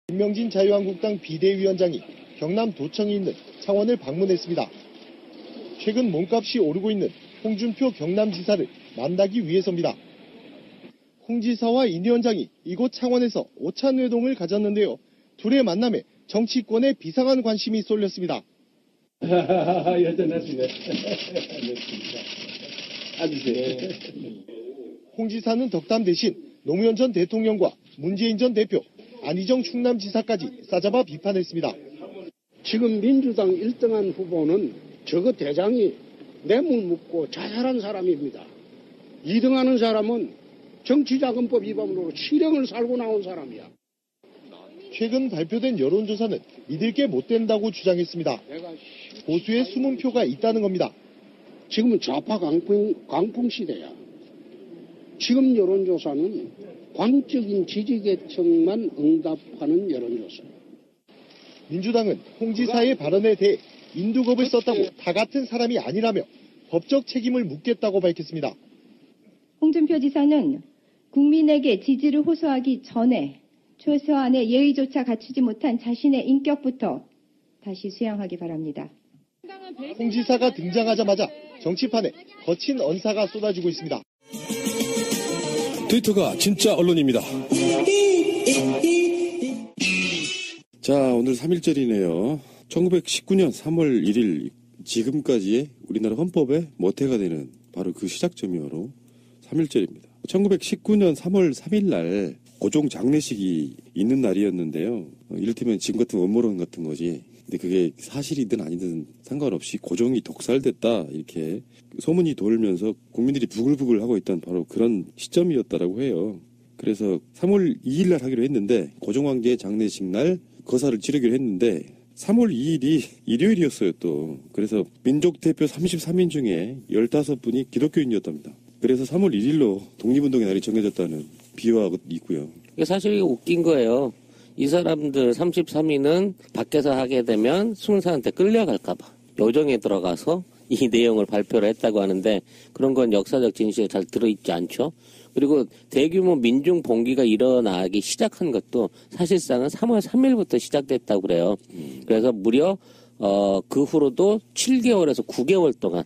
김명진 자유한국당 비대위원장이 경남 도청에 있는 창원을 방문했습니다. 최근 몸값이 오르고 있는 홍준표 경남지사를 만나기 위해서입니다. 홍 지사와 인 위원장이 이곳 창원에서 오찬회동을 가졌는데요. 둘의 만남에 정치권에 비상한 관심이 쏠렸습니다. 여전하시네. 앉으세요. 홍 지사는 덕담 대신 노무현 전 대통령과 문재인 전 대표, 안희정 충남지사까지 싸잡아 비판했습니다. 지금 민주당 1등한 후보는 저거 대장이 뇌물 묻고 자살한 사람입니다. 2등하는 사람은 정치자금법 위반으로 7년을 살고 나온 사람이야. 최근 발표된 여론조사는 믿을 게 못 된다고 주장했습니다. 보수의 숨은 표가 있다는 겁니다. 지금은 좌파 강풍 시대야. 지금 여론조사는 광적인 지지계층만 응답하는 여론조사. 민주당은 홍 지사의 발언에 대해 인두겁을 썼다고 다 같은 사람이 아니라며 법적 책임을 묻겠다고 밝혔습니다. 홍준표 지사는 국민에게 지지를 호소하기 전에 최소한의 예의조차 갖추지 못한 자신의 인격부터 다시 수양하기 바랍니다. 홍 지사가 등장하자마자 정치판에 거친 언사가 쏟아지고 있습니다. 트위터가 진짜 언론입니다. 자, 오늘 3.1절이네요. 1919년 3월 1일 지금까지의 우리나라 헌법의 모태가 되는 바로 그 시작점이므로 3.1절입니다. 1919년 3월 3일 날 고종 장례식이 있는 날이었는데요. 이를테면 지금 같은 음모론 같은 거지. 근데 그게 사실이든 아니든 상관없이 고종이 독살됐다 이렇게 소문이 돌면서 국민들이 부글부글 하고 있던 바로 그런 시점이었다라고 해요. 그래서 3월 2일 날 하기로 했는데 고종왕제 장례식 날 거사를 치르기로 했는데 3월 2일이 일요일이었어요 또. 그래서 민족 대표 33인 중에 15분이 기독교인이었답니다. 그래서 3월 1일로 독립운동의 날이 정해졌다는 비화가 있고요. 사실 웃긴 거예요. 이 사람들 33인은 밖에서 하게 되면 승사한테 끌려갈까봐 요정에 들어가서 이 내용을 발표를 했다고 하는데 그런 건 역사적 진실에 잘 들어있지 않죠. 그리고 대규모 민중 봉기가 일어나기 시작한 것도 사실상은 3월 3일부터 시작됐다고 그래요. 그래서 무려 그 후로도 7개월에서 9개월 동안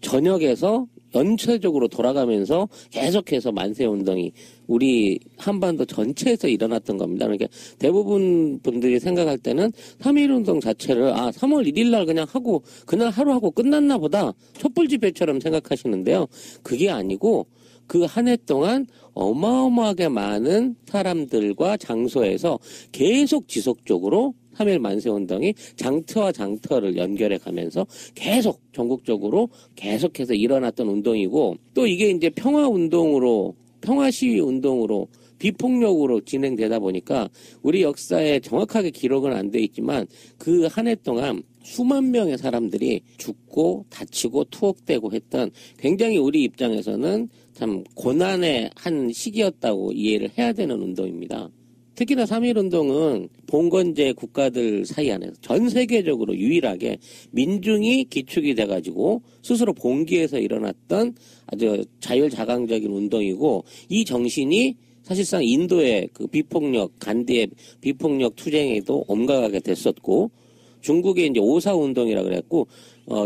전역에서 연쇄적으로 돌아가면서 계속해서 만세운동이 우리 한반도 전체에서 일어났던 겁니다. 그러니까 대부분 분들이 생각할 때는 3.1운동 자체를 3월 1일 날 그냥 하고 그날 하루 하고 끝났나 보다 촛불 집회처럼 생각하시는데요. 그게 아니고 그 한 해 동안 어마어마하게 많은 사람들과 장소에서 계속 지속적으로 3.1 만세운동이 장터와 장터를 연결해 가면서 계속 전국적으로 계속해서 일어났던 운동이고 또 이게 이제 평화운동으로 평화시위운동으로 비폭력으로 진행되다 보니까 우리 역사에 정확하게 기록은 안 돼 있지만 그 한 해 동안 수만 명의 사람들이 죽고 다치고 투옥되고 했던 굉장히 우리 입장에서는 참 고난의 한 시기였다고 이해를 해야 되는 운동입니다. 특히나 3.1운동은 봉건제 국가들 사이 안에서 전 세계적으로 유일하게 민중이 기축이 돼가지고 스스로 봉기해서 일어났던 아주 자율자강적인 운동이고 이 정신이 사실상 인도의 그 비폭력, 간디의 비폭력 투쟁에도 엄격하게 됐었고 중국의 이제 오사운동이라 그랬고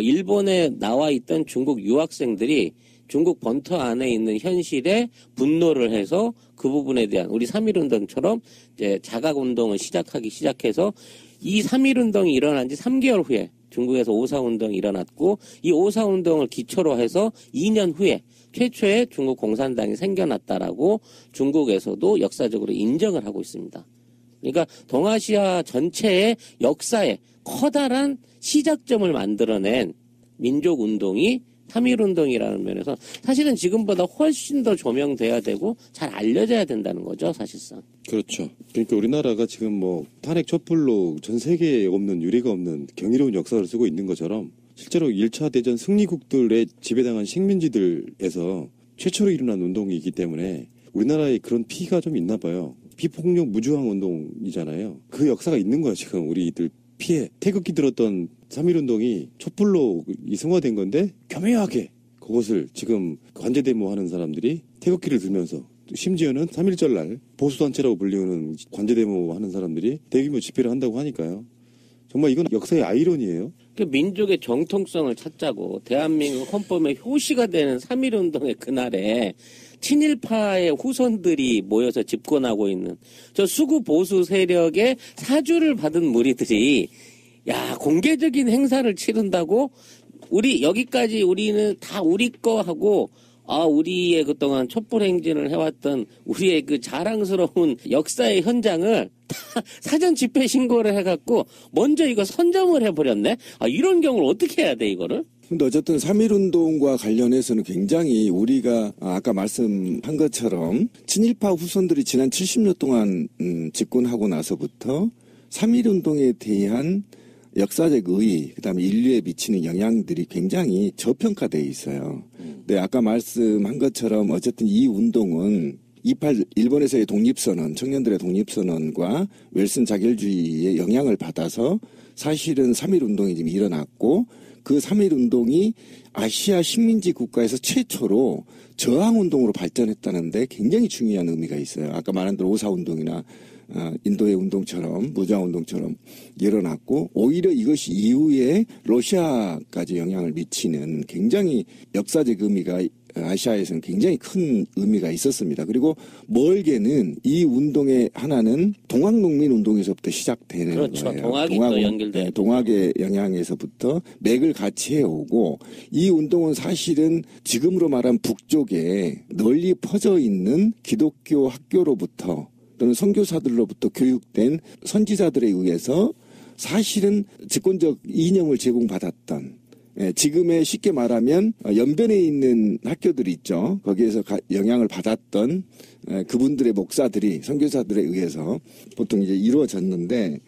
일본에 나와 있던 중국 유학생들이 중국 본토 안에 있는 현실에 분노를 해서 그 부분에 대한 우리 3.1운동처럼 이제 자각운동을 시작해서 이 3.1운동이 일어난 지 3개월 후에 중국에서 오사운동이 일어났고 이 오사운동을 기초로 해서 2년 후에 최초의 중국 공산당이 생겨났다라고 중국에서도 역사적으로 인정을 하고 있습니다. 그러니까 동아시아 전체의 역사에 커다란 시작점을 만들어낸 민족운동이 3.1운동이라는 면에서 사실은 지금보다 훨씬 더 조명돼야 되고 잘 알려져야 된다는 거죠, 사실상. 그렇죠. 그러니까 우리나라가 지금 뭐 탄핵 촛불로 전 세계에 없는 유례가 없는 경이로운 역사를 쓰고 있는 것처럼 실제로 1차 대전 승리국들의 지배당한 식민지들에서 최초로 일어난 운동이기 때문에 우리나라에 그런 피가 좀 있나 봐요. 비폭력 무저항 운동이잖아요. 그 역사가 있는 거야, 지금 우리들 피해. 태극기 들었던 3.1운동이 촛불로 이승화된 건데 교묘하게 그것을 지금 관제데모 하는 사람들이 태극기를 들면서 심지어는 3.1절 날 보수단체라고 불리우는 관제데모 하는 사람들이 대규모 집회를 한다고 하니까요. 정말 이건 역사의 아이러니예요. 민족의 정통성을 찾자고 대한민국 헌법의 효시가 되는 3.1운동의 그날에 친일파의 후손들이 모여서 집권하고 있는 저 수구 보수 세력의 사주를 받은 무리들이 공개적인 행사를 치른다고 우리 여기까지 우리는 다 우리 거 하고 우리의 그동안 촛불 행진을 해왔던 우리의 그 자랑스러운 역사의 현장을 다 사전 집회 신고를 해갖고 먼저 이거 선점을 해버렸네? 이런 경우를 어떻게 해야 돼, 이거를? 근데 어쨌든 3.1운동과 관련해서는 굉장히 우리가 아까 말씀한 것처럼 친일파 후손들이 지난 70년 동안 집권하고 나서부터 3.1운동에 대한 역사적 의의, 그다음에 인류에 미치는 영향들이 굉장히 저평가되어 있어요. 근데 아까 말씀한 것처럼 어쨌든 이 운동은 28 일본에서의 독립선언, 청년들의 독립선언과 웰슨 자결주의의 영향을 받아서 사실은 3.1운동이 지금 일어났고 그 3.1운동이 아시아 식민지 국가에서 최초로 저항운동으로 발전했다는데 굉장히 중요한 의미가 있어요. 아까 말한 대로 5.4운동이나 인도의 운동처럼 무저항운동처럼 일어났고 오히려 이것이 이후에 러시아까지 영향을 미치는 굉장히 역사적 의미가 아시아에서는 굉장히 큰 의미가 있었습니다. 그리고 멀게는 이 운동의 하나는 동학농민운동에서부터 시작되는 그렇죠. 거예요. 동학이 또 연결돼요. 동학의 영향에서부터 맥을 같이 해오고 이 운동은 사실은 지금으로 말하면 북쪽에 널리 퍼져 있는 기독교 학교로부터 또는 선교사들로부터 교육된 선지자들에 의해서 사실은 직권적 이념을 제공받았던 지금의 쉽게 말하면 연변에 있는 학교들이 있죠. 거기에서 영향을 받았던 그분들의 목사들이 선교사들에 의해서 보통 이제 이루어졌는데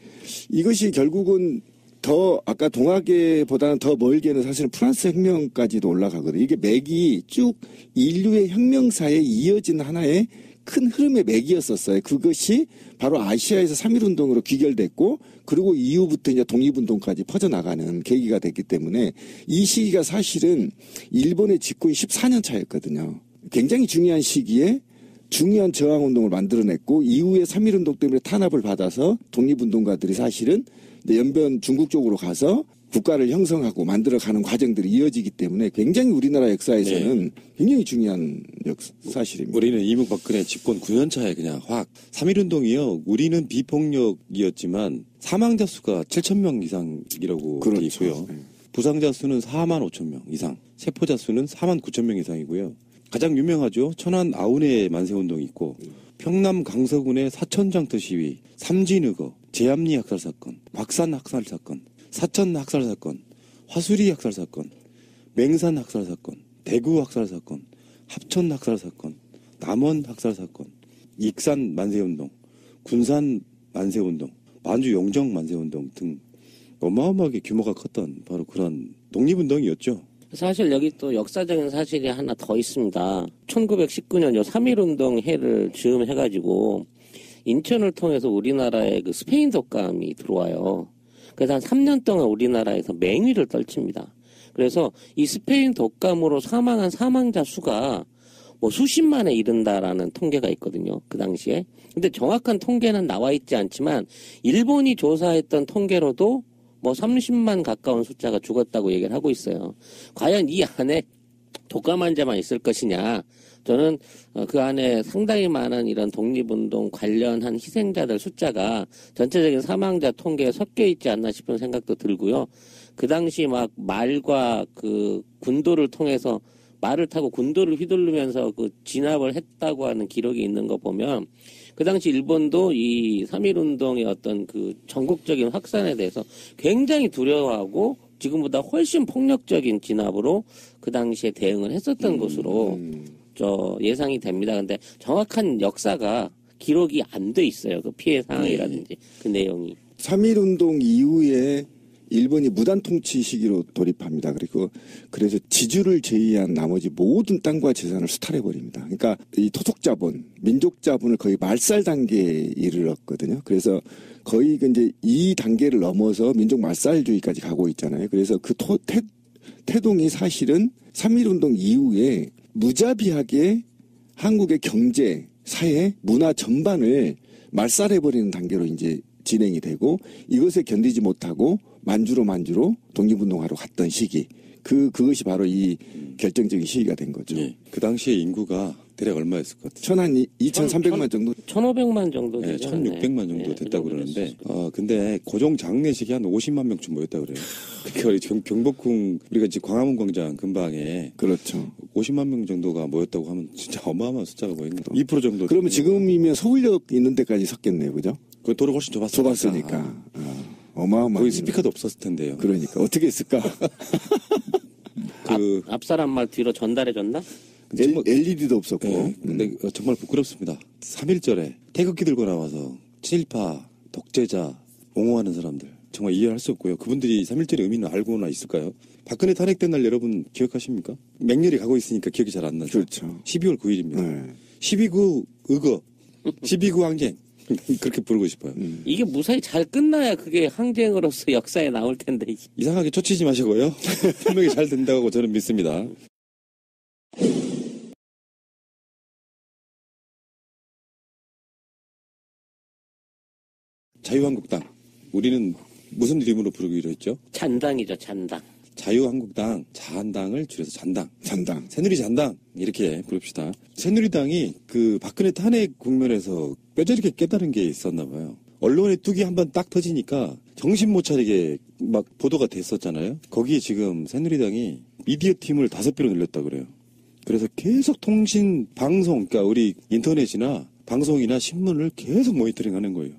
이것이 결국은 더 아까 동학계보다는 더 멀게는 사실은 프랑스 혁명까지도 올라가거든요. 이게 맥이 쭉 인류의 혁명사에 이어진 하나의 큰 흐름의 맥이었었어요. 그것이 바로 아시아에서 3.1운동으로 귀결됐고 그리고 이후부터 이제 독립운동까지 퍼져나가는 계기가 됐기 때문에 이 시기가 사실은 일본의 집권이 14년 차였거든요. 굉장히 중요한 시기에 중요한 저항운동을 만들어냈고 이후에 3.1운동 때문에 탄압을 받아서 독립운동가들이 사실은 연변 중국 쪽으로 가서 국가를 형성하고 만들어가는 과정들이 이어지기 때문에 굉장히 우리나라 역사에서는 굉장히 중요한 사실입니다. 우리는 이명박근혜 집권 9년 차에 그냥 확 3.1운동이요. 우리는 비폭력이었지만 사망자 수가 7,000명 이상이라고 그렇죠. 돼 있고요. 부상자 수는 45,000명 이상, 세포자 수는 49,000명 이상이고요. 가장 유명하죠. 천안 아운의 만세운동이 있고 평남 강서군의 사천장터 시위, 삼진의거, 제암리 학살 사건, 곽산 학살 사건, 사천 학살 사건, 화수리 학살 사건, 맹산 학살 사건, 대구 학살 사건, 합천 학살 사건, 남원 학살 사건, 익산 만세운동, 군산 만세운동, 만주 영정 만세운동 등 어마어마하게 규모가 컸던 바로 그런 독립운동이었죠. 사실 여기 또 역사적인 사실이 하나 더 있습니다. 1919년 요 3.1운동 해를 즈음해가지고 인천을 통해서 우리나라에 그 스페인 독감이 들어와요. 그래서 한 3년 동안 우리나라에서 맹위를 떨칩니다. 그래서 이 스페인 독감으로 사망한 사망자 수가 뭐 수십만에 이른다라는 통계가 있거든요. 그 당시에. 근데 정확한 통계는 나와 있지 않지만 일본이 조사했던 통계로도 뭐 30만 가까운 숫자가 죽었다고 얘기를 하고 있어요. 과연 이 안에 독감 환자만 있을 것이냐. 저는 그 안에 상당히 많은 이런 독립운동 관련한 희생자들 숫자가 전체적인 사망자 통계에 섞여 있지 않나 싶은 생각도 들고요. 그 당시 막 말과 그 군도를 통해서 말을 타고 군도를 휘두르면서 그 진압을 했다고 하는 기록이 있는 거 보면 그 당시 일본도 이 3.1운동의 어떤 그 전국적인 확산에 대해서 굉장히 두려워하고 지금보다 훨씬 폭력적인 진압으로 그 당시에 대응을 했었던 것으로 예상이 됩니다. 근데 정확한 역사가 기록이 안 돼 있어요. 그 피해 상황이라든지 그 내용이. 3.1운동 이후에 일본이 무단 통치 시기로 돌입합니다. 그리고 그래서 지주를 제외한 나머지 모든 땅과 재산을 수탈해버립니다. 그러니까 이 토속 자본, 민족 자본을 거의 말살 단계에 이르렀거든요. 그래서 거의 이제 이 단계를 넘어서 민족 말살주의까지 가고 있잖아요. 그래서 그 태동이 사실은 3.1운동 이후에 무자비하게 한국의 경제, 사회, 문화 전반을 말살해버리는 단계로 이제 진행이 되고 이것에 견디지 못하고 만주로 독립운동하러 갔던 시기. 그것이 바로 이 결정적인 시기가 된 거죠. 예. 그 당시에 인구가 대략 얼마였을 것 같아요? 한 2,300만 정도? 1,500만 정도 네, 되죠. 1,600만 정도 네, 됐다고 그 그러는데, 근데 고종 장례식이 한 50만 명쯤 모였다고 그래요. 그러니까 우리 경복궁, 우리가 지금 광화문 광장 근방에 그렇죠. 50만 명 정도가 모였다고 하면 진짜 어마어마한 숫자가 모였네. 2% 정도. 그러면 지금이면 서울역 있는 데까지 섰겠네요, 그죠? 그 도로 훨씬 좁았으니까. 어마어마한. 거기 스피커도 없었을 텐데요. 그러니까 어떻게 했을까? 앞사람 말 뒤로 전달해줬나? LED도 없었고. 네, 근데 정말 부끄럽습니다. 3.1절에 태극기 들고 나와서 친일파, 독재자 옹호하는 사람들 정말 이해할 수 없고요. 그분들이 3.1절의 의미는 알고나 있을까요? 박근혜 탄핵된 날 여러분 기억하십니까? 맹렬히 가고 있으니까 기억이 잘 안 나죠. 그렇죠. 12월 9일입니다. 네. 12.9 의거, 12.9 항쟁 그렇게 부르고 싶어요. 이게 무사히 잘 끝나야 그게 항쟁으로서 역사에 나올 텐데. 이상하게 쫓치지 마시고요. 분명히 잘 된다고 저는 믿습니다. 자유한국당. 우리는 무슨 이름으로 부르기로 했죠? 잔당이죠, 잔당. 자유한국당, 자한당을 줄여서 잔당. 잔당. 새누리 잔당. 이렇게 부릅시다. 새누리당이 그 박근혜 탄핵 국면에서 뼈저리게 깨달은 게 있었나 봐요. 언론의 뚝이 한번 딱 터지니까 정신 못 차리게 막 보도가 됐었잖아요. 거기에 지금 새누리당이 미디어 팀을 5배로 늘렸다 그래요. 그래서 계속 통신, 방송, 그러니까 우리 인터넷이나 방송이나 신문을 계속 모니터링 하는 거예요.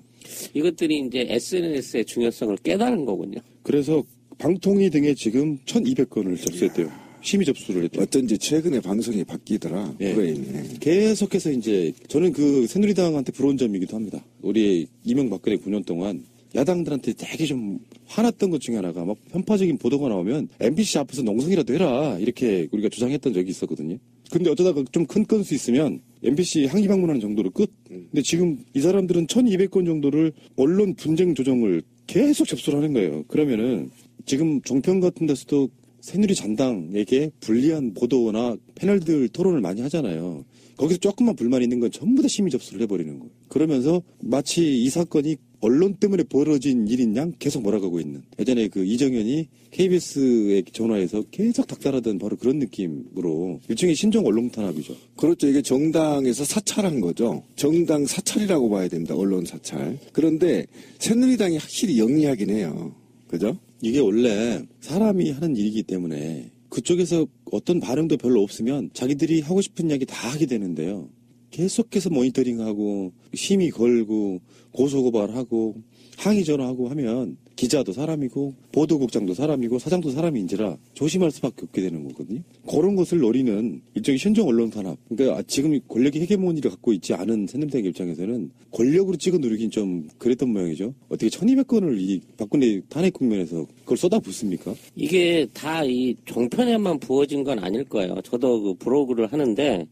이것들이 이제 SNS의 중요성을 깨달은 거군요. 그래서 방통위 등에 지금 1,200건을 접수했대요. 심의 접수를 했대요. 어쩐지 최근에 방송이 바뀌더라. 예. 프레임이. 계속해서 이제 저는 그 새누리당한테 부러운 점이기도 합니다. 우리 이명박근혜 9년 동안 야당들한테 되게 좀 화났던 것 중에 하나가 막 편파적인 보도가 나오면 MBC 앞에서 농성이라도 해라 이렇게 우리가 주장했던 적이 있었거든요. 근데 어쩌다가 좀 큰 건수 있으면 MBC 항의 방문하는 정도로 끝. 근데 지금 이 사람들은 1,200건 정도를 언론 분쟁 조정을 계속 접수를 하는 거예요. 그러면은 지금 종편 같은 데서도 새누리 잔당에게 불리한 보도나 패널들 토론을 많이 하잖아요. 거기서 조금만 불만 있는 건 전부 다 심의 접수를 해버리는 거예요. 그러면서 마치 이 사건이 언론 때문에 벌어진 일인 양 계속 몰아가고 있는. 예전에 그 이정현이 KBS에 전화해서 계속 닥달하던 바로 그런 느낌으로 일종의 신종 언론 탄압이죠. 그렇죠. 이게 정당에서 사찰한 거죠. 정당 사찰이라고 봐야 됩니다. 언론 사찰. 그런데 새누리당이 확실히 영리하긴 해요. 그죠? 이게 원래 사람이 하는 일이기 때문에 그쪽에서 어떤 반응도 별로 없으면 자기들이 하고 싶은 이야기 다 하게 되는데요. 계속해서 모니터링하고 심의 걸고 고소고발하고 항의 전화하고 하면 기자도 사람이고 보도국장도 사람이고 사장도 사람인지라 조심할 수밖에 없게 되는 거거든요. 그런 것을 노리는 일종의 신종 언론 탄압. 그러니까 지금 권력의 헤게모니를 갖고 있지 않은 새누리당 입장에서는 권력으로 찍어 누르긴 좀 그랬던 모양이죠. 어떻게 1,200건을 이 박근혜 탄핵 국면에서 그걸 쏟아붓습니까? 이게 다 이 종편에만 부어진 건 아닐 거예요. 저도 그 브로그를 하는데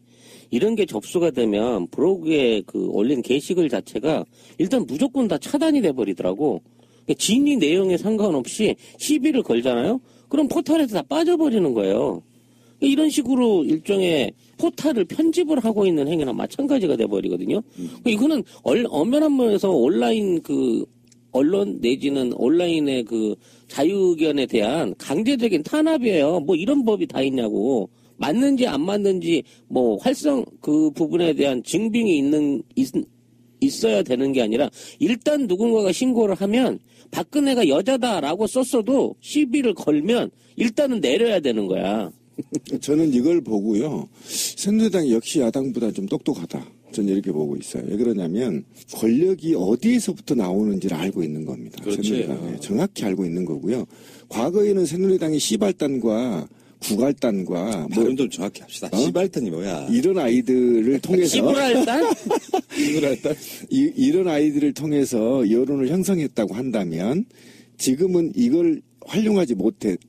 이런 게 접수가 되면 브로그에 그 올린 게시글 자체가 일단 무조건 다 차단이 돼버리더라고. 진위 내용에 상관없이 시비를 걸잖아요? 그럼 포털에서 다 빠져버리는 거예요. 이런 식으로 일종의 포털을 편집을 하고 있는 행위나 마찬가지가 돼버리거든요. 이거는 엄연한 면에서 온라인 그 언론 내지는 온라인의 그 자유의견에 대한 강제적인 탄압이에요. 뭐 이런 법이 다 있냐고. 맞는지 안 맞는지 뭐 그 부분에 대한 증빙이 있어야 되는 게 아니라 일단 누군가가 신고를 하면 박근혜가 여자다라고 썼어도 시비를 걸면 일단은 내려야 되는 거야. 저는 이걸 보고요. 새누리당이 역시 야당보다 좀 똑똑하다. 저는 이렇게 보고 있어요. 왜 그러냐면 권력이 어디에서부터 나오는지를 알고 있는 겁니다. 그렇지. 새누리당에 정확히 알고 있는 거고요. 과거에는 새누리당이 시발단과 구갈단과 발음 좀 정확히 합시다. 시발단이 뭐야? 이런 아이들을 통해서 시부랄단? 시부랄단? 이런 아이들을 통해서 여론을 형성했다고 한다면 지금은 이걸 활용하지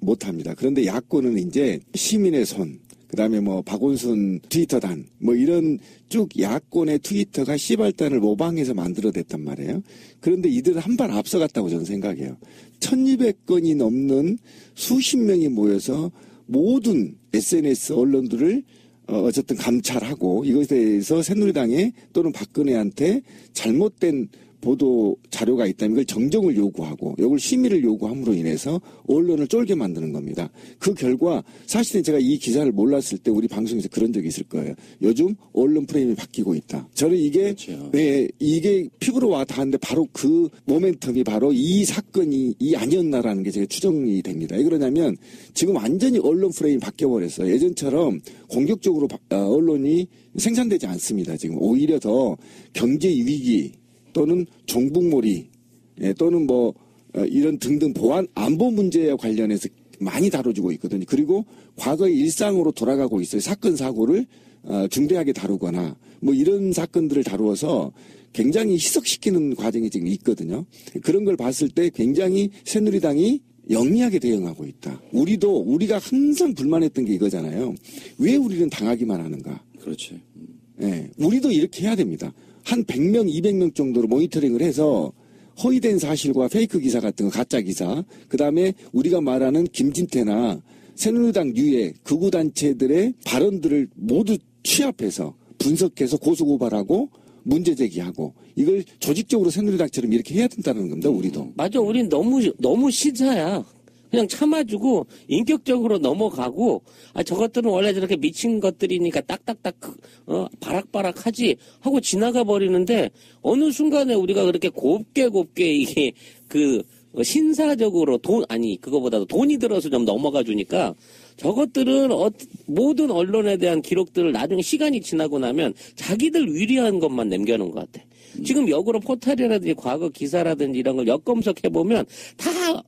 못합니다. 그런데 야권은 이제 시민의 손, 그다음에 뭐 박원순 트위터단 뭐 이런 쭉 야권의 트위터가 시발단을 모방해서 만들어냈단 말이에요. 그런데 이들은 한 발 앞서갔다고 저는 생각해요. 1,200건이 넘는 수십 명이 모여서 모든 SNS 언론들을 어쨌든 감찰하고 이것에 대해서 새누리당에 또는 박근혜한테 잘못된 보도 자료가 있다면 이걸 정정을 요구하고 이걸 심의를 요구함으로 인해서 언론을 쫄게 만드는 겁니다. 그 결과 사실은 제가 이 기사를 몰랐을 때 우리 방송에서 그런 적이 있을 거예요. 요즘 언론 프레임이 바뀌고 있다. 저는 이게 그렇죠. 네, 이게 피부로 와 닿았는데 바로 그 모멘텀이 바로 이 사건이 아니었나라는 게 제가 추정이 됩니다. 왜 그러냐면 지금 완전히 언론 프레임이 바뀌어버렸어요. 예전처럼 공격적으로 언론이 생산되지 않습니다. 지금 오히려 더 경제 위기 또는 종북몰이 또는 뭐 이런 등등 보안 안보 문제와 관련해서 많이 다뤄지고 있거든요. 그리고 과거의 일상으로 돌아가고 있어요. 사건 사고를 중대하게 다루거나 뭐 이런 사건들을 다루어서 굉장히 희석시키는 과정이 지금 있거든요. 그런 걸 봤을 때 굉장히 새누리당이 영리하게 대응하고 있다. 우리가 항상 불만했던 게 이거잖아요. 왜 우리는 당하기만 하는가? 그렇지. 예, 우리도 이렇게 해야 됩니다. 한 100명, 200명 정도로 모니터링을 해서 허위된 사실과 페이크 기사 같은 거, 가짜 기사, 그 다음에 우리가 말하는 김진태나 새누리당 유해 극우단체들의 발언들을 모두 취합해서 분석해서 고소고발하고 문제 제기하고 이걸 조직적으로 새누리당처럼 이렇게 해야 된다는 겁니다. 우리도. 맞아. 우린 너무 시자야. 그냥 참아주고 인격적으로 넘어가고 저것들은 원래 저렇게 미친 것들이니까 딱딱딱 바락바락하지 하고 지나가 버리는데 어느 순간에 우리가 그렇게 곱게 이게 그 신사적으로 그거보다도 돈이 들어서 좀 넘어가 주니까 저것들은 모든 언론에 대한 기록들을 나중에 시간이 지나고 나면 자기들 위리한 것만 남겨놓은 것 같아. 지금 역으로 포탈이라든지 과거 기사라든지 이런 걸 역검색해보면 다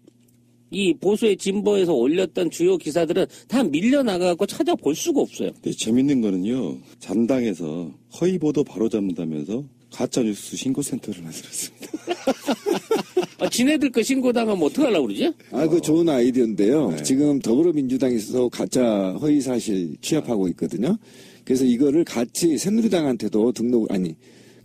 이 보수의 진보에서 올렸던 주요 기사들은 다 밀려나가고 찾아볼 수가 없어요. 근데 재밌는 거는요. 잔당에서 허위 보도 바로잡는다면서 가짜뉴스 신고센터를 만들었습니다. 지네들 거 신고당하면 어떡하려고 그러지? 그 좋은 아이디어인데요. 네. 지금 더불어민주당에서 가짜 허위 사실 취합하고 있거든요. 그래서 이거를 같이 새누리당한테도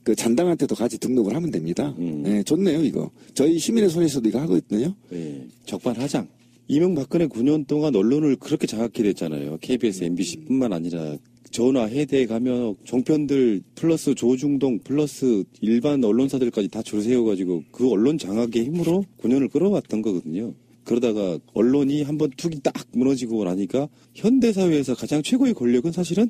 그 잔당한테도 같이 등록을 하면 됩니다. 네, 좋네요, 이거. 저희 시민의 손에서도 이거 하거든요. 네, 적반하장. 이명박근혜 9년 동안 언론을 그렇게 장악해 냈잖아요. KBS, MBC뿐만 아니라 전화, 해대 가면 종편들 플러스 조중동 플러스 일반 언론사들까지 다 줄 세워가지고 그 언론 장악의 힘으로 9년을 끌어왔던 거거든요. 그러다가 언론이 한번 툭이 딱 무너지고 나니까 현대사회에서 가장 최고의 권력은 사실은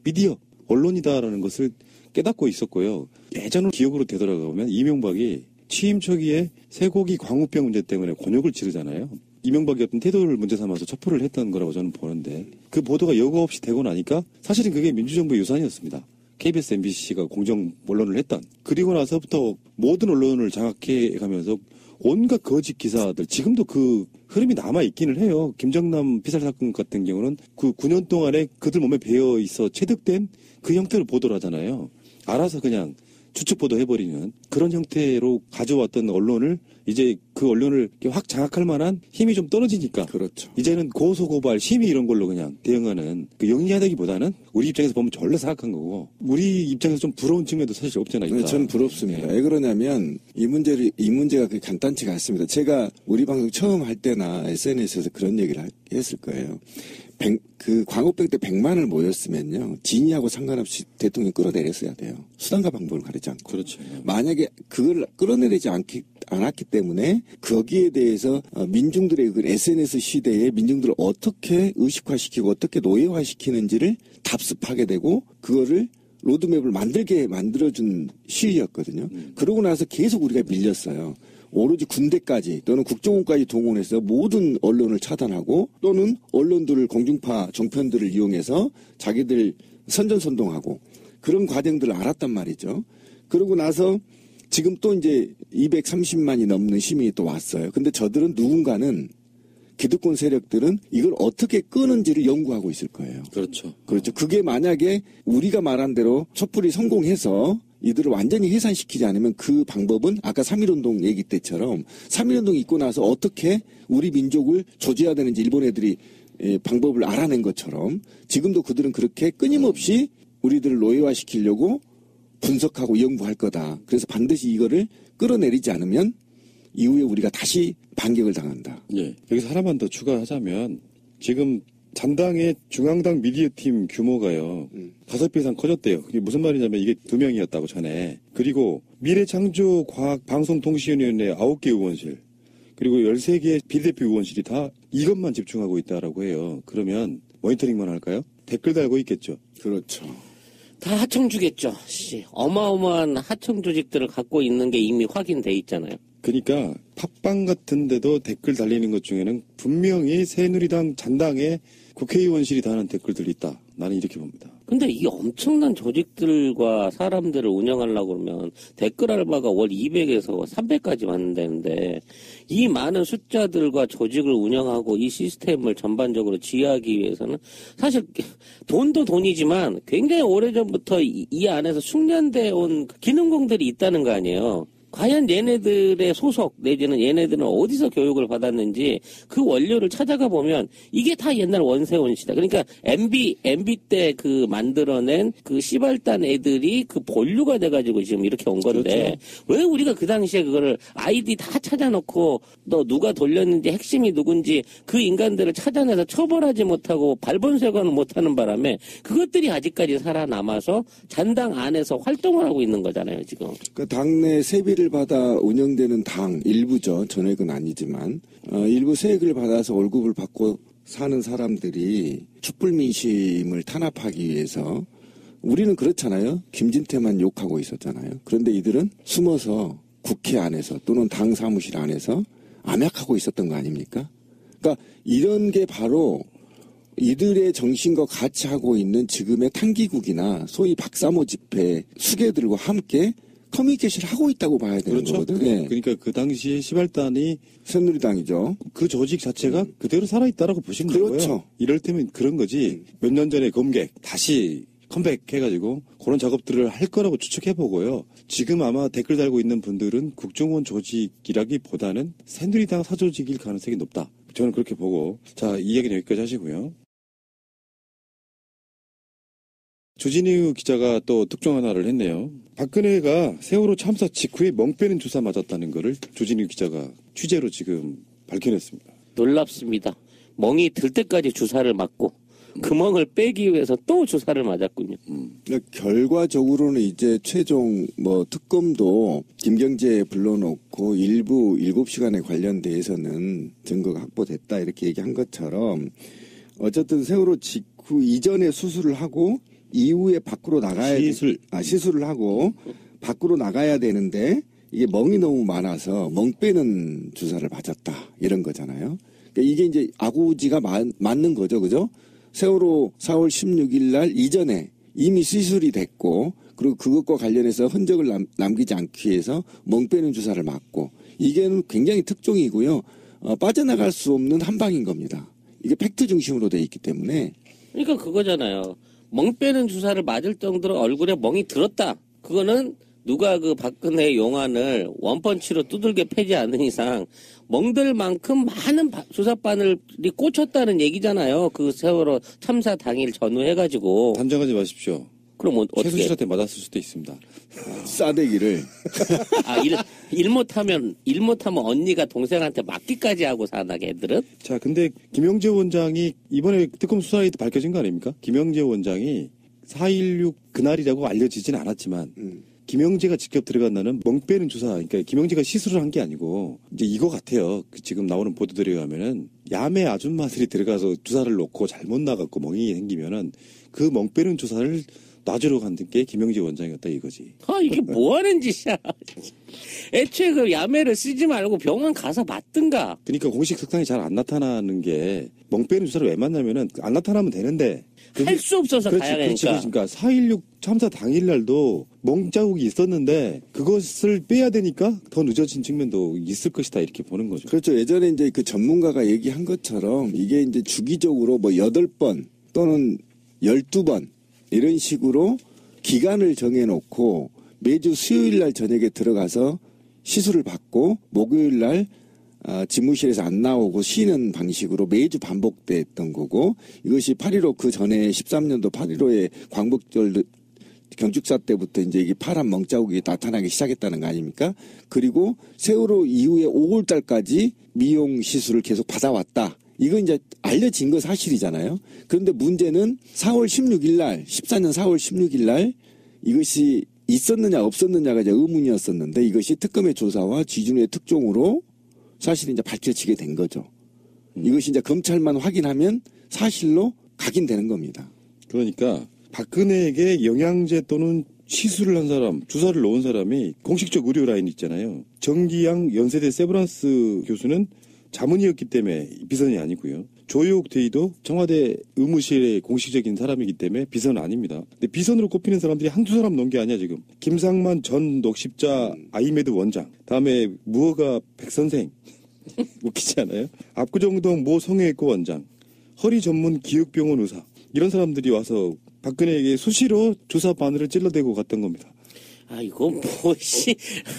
미디어, 언론이다라는 것을 깨닫고 있었고요. 예전으로 기억으로 되돌아가면 이명박이 취임 초기에 쇠고기 광우병 문제 때문에 곤욕을 치르잖아요. 이명박이 어떤 태도를 문제 삼아서 첩보를 했던 거라고 저는 보는데 그 보도가 여과 없이 되고 나니까 사실은 그게 민주정부의 유산이었습니다. KBS, MBC가 공정 언론을 했던. 그리고 나서부터 모든 언론을 장악해 가면서 온갖 거짓 기사들 지금도 그 흐름이 남아있기는 해요. 김정남 피살 사건 같은 경우는 그 9년 동안에 그들 몸에 배어 있어 체득된 그 형태로 보도를 하잖아요. 알아서 그냥 추측 보도해버리는 그런 형태로 가져왔던 언론을 이제 그 언론을 확 장악할 만한 힘이 좀 떨어지니까. 그렇죠. 이제는 고소고발, 심의 이런 걸로 그냥 대응하는 그 영리하다기보다는 우리 입장에서 보면 전혀 사악한 거고 우리 입장에서 좀 부러운 측면도 사실 없잖아요. 네, 저는 부럽습니다. 왜 그러냐면 이 문제가 그렇게 간단치가 않습니다. 제가 우리 방송 처음 할 때나 SNS에서 그런 얘기를 했을 거예요. 그 광우병 때 100만을 모였으면요. 진위하고 상관없이 대통령 끌어내렸어야 돼요. 수단과 방법을 가리지 않고. 그렇죠. 만약에 그걸 끌어내리지 않았기 때문에 거기에 대해서 민중들의 그 SNS 시대에 민중들을 어떻게 의식화시키고 어떻게 노예화시키는지를 답습하게 되고 그거를 로드맵을 만들어준 시위였거든요. 그러고 나서 계속 우리가 밀렸어요. 오로지 군대까지 또는 국정원까지 동원해서 모든 언론을 차단하고 또는 언론들을 공중파 종편들을 이용해서 자기들 선전선동하고 그런 과정들을 알았단 말이죠. 그러고 나서 지금 또 이제 230만이 넘는 시민이 또 왔어요. 근데 저들은 누군가는 기득권 세력들은 이걸 어떻게 끄는지를 연구하고 있을 거예요. 그렇죠. 그렇죠. 그게 만약에 우리가 말한 대로 촛불이 성공해서 이들을 완전히 해산시키지 않으면 그 방법은 아까 3.1운동 얘기 때처럼 3.1운동 있고 나서 어떻게 우리 민족을 조져야 되는지 일본 애들이 방법을 알아낸 것처럼 지금도 그들은 그렇게 끊임없이 우리들을 노예화시키려고 분석하고 연구할 거다. 그래서 반드시 이거를 끌어내리지 않으면 이후에 우리가 다시 반격을 당한다. 예. 여기서 하나만 더 추가하자면 지금 잔당의 중앙당 미디어팀 규모가요. 5배 이상 커졌대요. 그게 무슨 말이냐면 이게 2명이었다고 전에. 그리고 미래창조과학방송통신위원회 9개 의원실 그리고 13개의 비대표 의원실이 다 이것만 집중하고 있다라고 해요. 그러면 모니터링만 할까요? 댓글 달고 있겠죠. 그렇죠. 다 하청주겠죠. 어마어마한 하청 조직들을 갖고 있는 게 이미 확인돼 있잖아요. 그러니까 팟빵 같은 데도 댓글 달리는 것 중에는 분명히 새누리당 잔당의 국회의원실이 다는 댓글들이 있다. 나는 이렇게 봅니다. 근데 이 엄청난 조직들과 사람들을 운영하려고 그러면 댓글 알바가 월 200에서 300까지 받는다는데 이 많은 숫자들과 조직을 운영하고 이 시스템을 전반적으로 지휘하기 위해서는 사실 돈도 돈이지만 굉장히 오래전부터 이 안에서 숙련되어 온 기능공들이 있다는 거 아니에요. 과연 얘네들의 소속 내지는 얘네들은 어디서 교육을 받았는지 그 원료를 찾아가 보면 이게 다 옛날 원세훈 시대. 그러니까 MB 때 그 만들어낸 그 시발단 애들이 그 본류가 돼가지고 지금 이렇게 온 건데 그렇죠. 왜 우리가 그 당시에 그거를 아이디 다 찾아놓고 너 누가 돌렸는지 핵심이 누군지 그 인간들을 찾아내서 처벌하지 못하고 발본색원을 못하는 바람에 그것들이 아직까지 살아남아서 잔당 안에서 활동을 하고 있는 거잖아요 지금. 그 당내 세비를 받아 운영되는 당 일부죠. 전액은 아니지만 일부 세액을 받아서 월급을 받고 사는 사람들이 촛불 민심을 탄압하기 위해서 우리는 그렇잖아요. 김진태만 욕하고 있었잖아요. 그런데 이들은 숨어서 국회 안에서 또는 당 사무실 안에서 암약하고 있었던 거 아닙니까? 그러니까 이런 게 바로 이들의 정신과 같이 하고 있는 지금의 탄기국이나 소위 박사모 집회 수괴들과 함께 커뮤니케이션을 하고 있다고 봐야 되는 그렇죠. 거거든요. 예. 그러니까 그 당시에 시발단이 새누리당이죠. 그 조직 자체가 그대로 살아있다라고 보시면 그렇죠. 되고요. 이럴 때면 그런 거지. 몇 년 전에 검객 다시 컴백해가지고 그런 작업들을 할 거라고 추측해보고요. 지금 아마 댓글 달고 있는 분들은 국정원 조직이라기보다는 새누리당 사조직일 가능성이 높다. 저는 그렇게 보고 자, 이 얘기는 여기까지 하시고요. 조진유 기자가 또 특종 하나를 했네요. 박근혜가 세월호 참사 직후에 멍 빼는 주사 맞았다는 거를 조진유 기자가 취재로 지금 밝혀냈습니다. 놀랍습니다. 멍이 들 때까지 주사를 맞고 그 멍을 빼기 위해서 또 주사를 맞았군요. 그러니까 결과적으로는 이제 최종 특검도 김경재 불러놓고 일부 7시간에 관련돼서는 증거가 확보됐다 이렇게 얘기한 것처럼 어쨌든 세월호 직후 이전에 수술을 하고 이후에 밖으로 나가야 시술을 하고 밖으로 나가야 되는데 이게 멍이 너무 많아서 멍 빼는 주사를 맞았다 이런 거잖아요. 그러니까 이게 이제 아구지가 맞는 거죠, 그죠? 세월호 4월 16일 날 이전에 이미 시술이 됐고 그리고 그것과 관련해서 흔적을 남기지 않기 위해서 멍 빼는 주사를 맞고 이게 굉장히 특종이고요. 빠져나갈 수 없는 한 방인 겁니다. 이게 팩트 중심으로 돼 있기 때문에. 그러니까 그거잖아요. 멍 빼는 주사를 맞을 정도로 얼굴에 멍이 들었다. 그거는 누가 그 박근혜 용안을 원펀치로 두들겨 패지 않는 이상 멍들 만큼 많은 주사바늘이 꽂혔다는 얘기잖아요. 그 세월호 참사 당일 전후해가지고. 단정하지 마십시오. 그럼 어떻게? 최순실한테 맞았을 수도 있습니다. 싸대기를. 일 못하면 언니가 동생한테 맞기까지 하고 사나 걔들은? 자, 근데 김영재 원장이 이번에 특검 수사에 밝혀진 거 아닙니까? 김영재 원장이 4.16 그날이라고 알려지진 않았지만 김영재가 직접 들어간 날은 멍 빼는 주사, 그러니까 김영재가 시술을 한 게 아니고 이제 이거 같아요. 지금 나오는 보도들에 의하면은 야매 아줌마들이 들어가서 주사를 놓고 잘못 나갔고 멍이 생기면은 그 멍 빼는 주사를 놔주러 간 게 김영재 원장이었다 이거지. 이게 뭐 하는 짓이야. 애초에 그 야매를 쓰지 말고 병원 가서 맞든가. 그러니까 공식 석상이 잘 안 나타나는 게 멍 빼는 주사를 왜 맞냐면은 안 나타나면 되는데 할 수 없어서 가야 되니까. 그러니까 4.16 참사 당일날도 멍 자국이 있었는데 그것을 빼야 되니까 더 늦어진 측면도 있을 것이다 이렇게 보는 거죠. 그렇죠. 예전에 이제 그 전문가가 얘기한 것처럼 이게 이제 주기적으로 8번 또는 12번 이런 식으로 기간을 정해놓고 매주 수요일 날 저녁에 들어가서 시술을 받고 목요일 날 집무실에서 안 나오고 쉬는 방식으로 매주 반복됐던 거고 이것이 8.15 그 전에 13년도 8.15의 광복절 경축사 때부터 이제 이게 파란 멍자국이 나타나기 시작했다는 거 아닙니까? 그리고 세월호 이후에 5월달까지 미용 시술을 계속 받아왔다. 이건 이제 알려진 건 사실이잖아요. 그런데 문제는 4월 16일 날, 14년 4월 16일 날 이것이 있었느냐 없었느냐가 이제 의문이었었는데 이것이 특검의 조사와 지준의 특종으로 사실 이제 밝혀지게 된 거죠. 이것이 이제 검찰만 확인하면 사실로 각인되는 겁니다. 그러니까 박근혜에게 영양제 또는 시술을 한 사람, 주사를 놓은 사람이 공식적 의료 라인 있잖아요. 정기양 연세대 세브란스 교수는 자문이었기 때문에 비선이 아니고요. 조효옥 대의도 청와대 의무실의 공식적인 사람이기 때문에 비선은 아닙니다. 근데 비선으로 꼽히는 사람들이 한두 사람 놓은 게 아니야 지금. 김상만 전 녹십자 아이메드 원장, 다음에 무허가 백선생 웃기지 않아요? 압구정동 모 성형외과 원장, 허리 전문 기육병원 의사, 이런 사람들이 와서 박근혜에게 수시로 조사 바늘을 찔러대고 갔던 겁니다. 아, 이거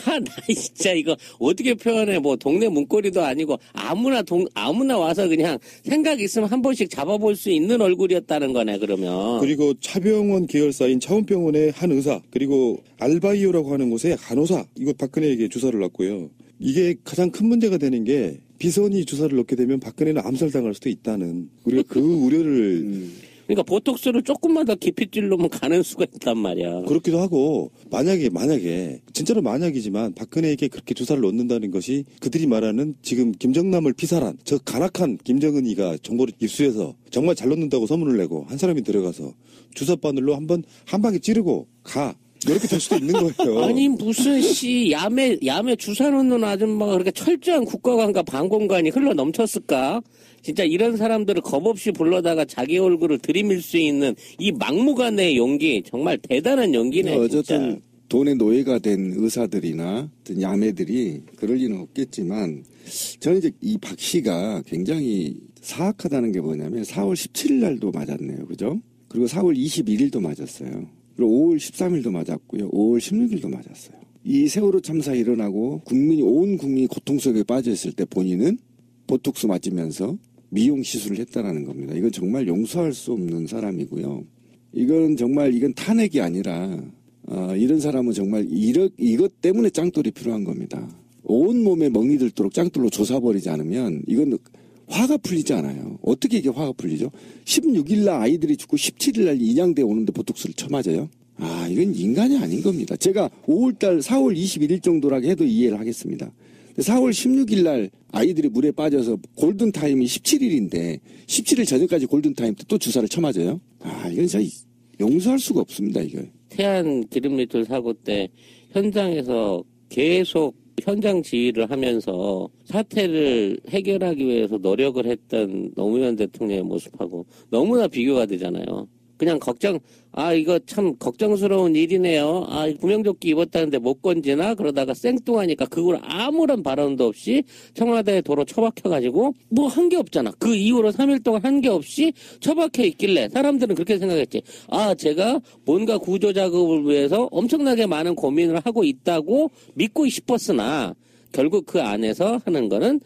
나 진짜 이거 어떻게 표현해. 뭐, 동네 문고리도 아니고, 아무나 와서 그냥 생각 있으면 한 번씩 잡아볼 수 있는 얼굴이었다는 거네, 그러면. 그리고 차병원 계열사인 차원병원의 한 의사, 그리고 알바이오라고 하는 곳의 간호사, 이거 박근혜에게 주사를 놨고요. 이게 가장 큰 문제가 되는 게 비선이 주사를 넣게 되면 박근혜는 암살당할 수도 있다는, 우리가 그 우려를 그러니까 보톡스를 조금만 더 깊이 찌르면 가는 수가 있단 말이야. 그렇기도 하고, 만약에 진짜로 만약이지만 박근혜에게 그렇게 주사를 놓는다는 것이 그들이 말하는 지금 김정남을 피살한 저 간악한 김정은이가 정보를 입수해서 정말 잘 놓는다고 소문을 내고 한 사람이 들어가서 주사 바늘로 한 방에 찌르고 가. 이렇게 될 수도 있는 거예요. 아니 무슨 야매 주사 놓는 아줌마가 그렇게 철저한 국가관과 방공관이 흘러 넘쳤을까? 진짜 이런 사람들을 겁없이 불러다가 자기 얼굴을 들이밀 수 있는 이 막무가내의 용기, 정말 대단한 용기네. 어쨌든 진짜. 돈의 노예가 된 의사들이나 어떤 야매들이 그럴 리는 없겠지만 저는 이제 이 박 씨가 굉장히 사악하다는 게 뭐냐면 4월 17일 날도 맞았네요. 그죠? 그리고 4월 21일도 맞았어요. 그리고 5월 13일도 맞았고요. 5월 16일도 맞았어요. 이 세월호 참사 일어나고 온 국민이 고통 속에 빠져 있을 때 본인은 보톡스 맞으면서 미용 시술을 했다라는 겁니다. 이건 정말 용서할 수 없는 사람이고요. 이건 탄핵이 아니라 이런 사람은 정말 이것 때문에 짱돌이 필요한 겁니다. 온 몸에 멍이 들도록 짱돌로 조사버리지 않으면 이건 화가 풀리지 않아요. 어떻게 이게 화가 풀리죠? 16일 날 아이들이 죽고 17일 날 인양대 오는데 보톡스를 쳐맞아요? 아, 이건 인간이 아닌 겁니다. 제가 4월 21일 정도라고 해도 이해를 하겠습니다. 4월 16일 날 아이들이 물에 빠져서 골든타임이 17일인데 17일 저녁까지 골든타임 때 또 주사를 쳐맞아요? 아, 이건 진짜 용서할 수가 없습니다, 이거. 태안 기름리틀 사고 때 현장에서 계속 현장 지휘를 하면서 사태를 해결하기 위해서 노력을 했던 노무현 대통령의 모습하고 너무나 비교가 되잖아요. 그냥 이거 참 걱정스러운 일이네요. 구명조끼 입었다는데 못 건지나? 그러다가 생뚱하니까 그걸 아무런 발언도 없이 청와대 도로 처박혀가지고 뭐 한 게 없잖아. 그 이후로 3일 동안 한 게 없이 처박혀 있길래 사람들은 그렇게 생각했지. 제가 뭔가 구조 작업을 위해서 엄청나게 많은 고민을 하고 있다고 믿고 싶었으나 결국 그 안에서 하는 거는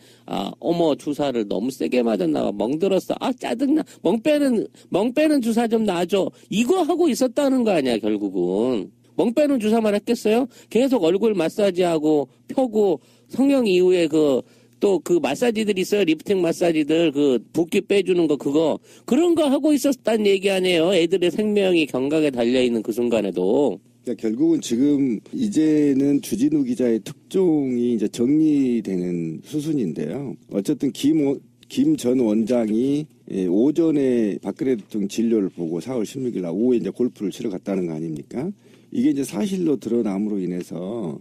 주사를 너무 세게 맞았나 봐. 멍들었어. 짜증나. 멍 빼는 주사 좀 놔줘. 이거 하고 있었다는 거 아니야, 결국은. 멍 빼는 주사만 했겠어요? 계속 얼굴 마사지하고 펴고 성형 이후에 또 그 마사지들 있어요. 리프팅 마사지들, 붓기 빼주는 거, 그런 거 하고 있었다는 얘기 아니에요. 애들의 생명이 경각에 달려있는 그 순간에도. 그러니까 결국은 지금 이제는 주진우 기자의 특종이 이제 정리되는 수순인데요. 어쨌든 김 전 원장이 오전에 박근혜 대통령 진료를 보고 4월 16일 날 오후에 이제 골프를 치러 갔다는 거 아닙니까? 이게 이제 사실로 드러남으로 인해서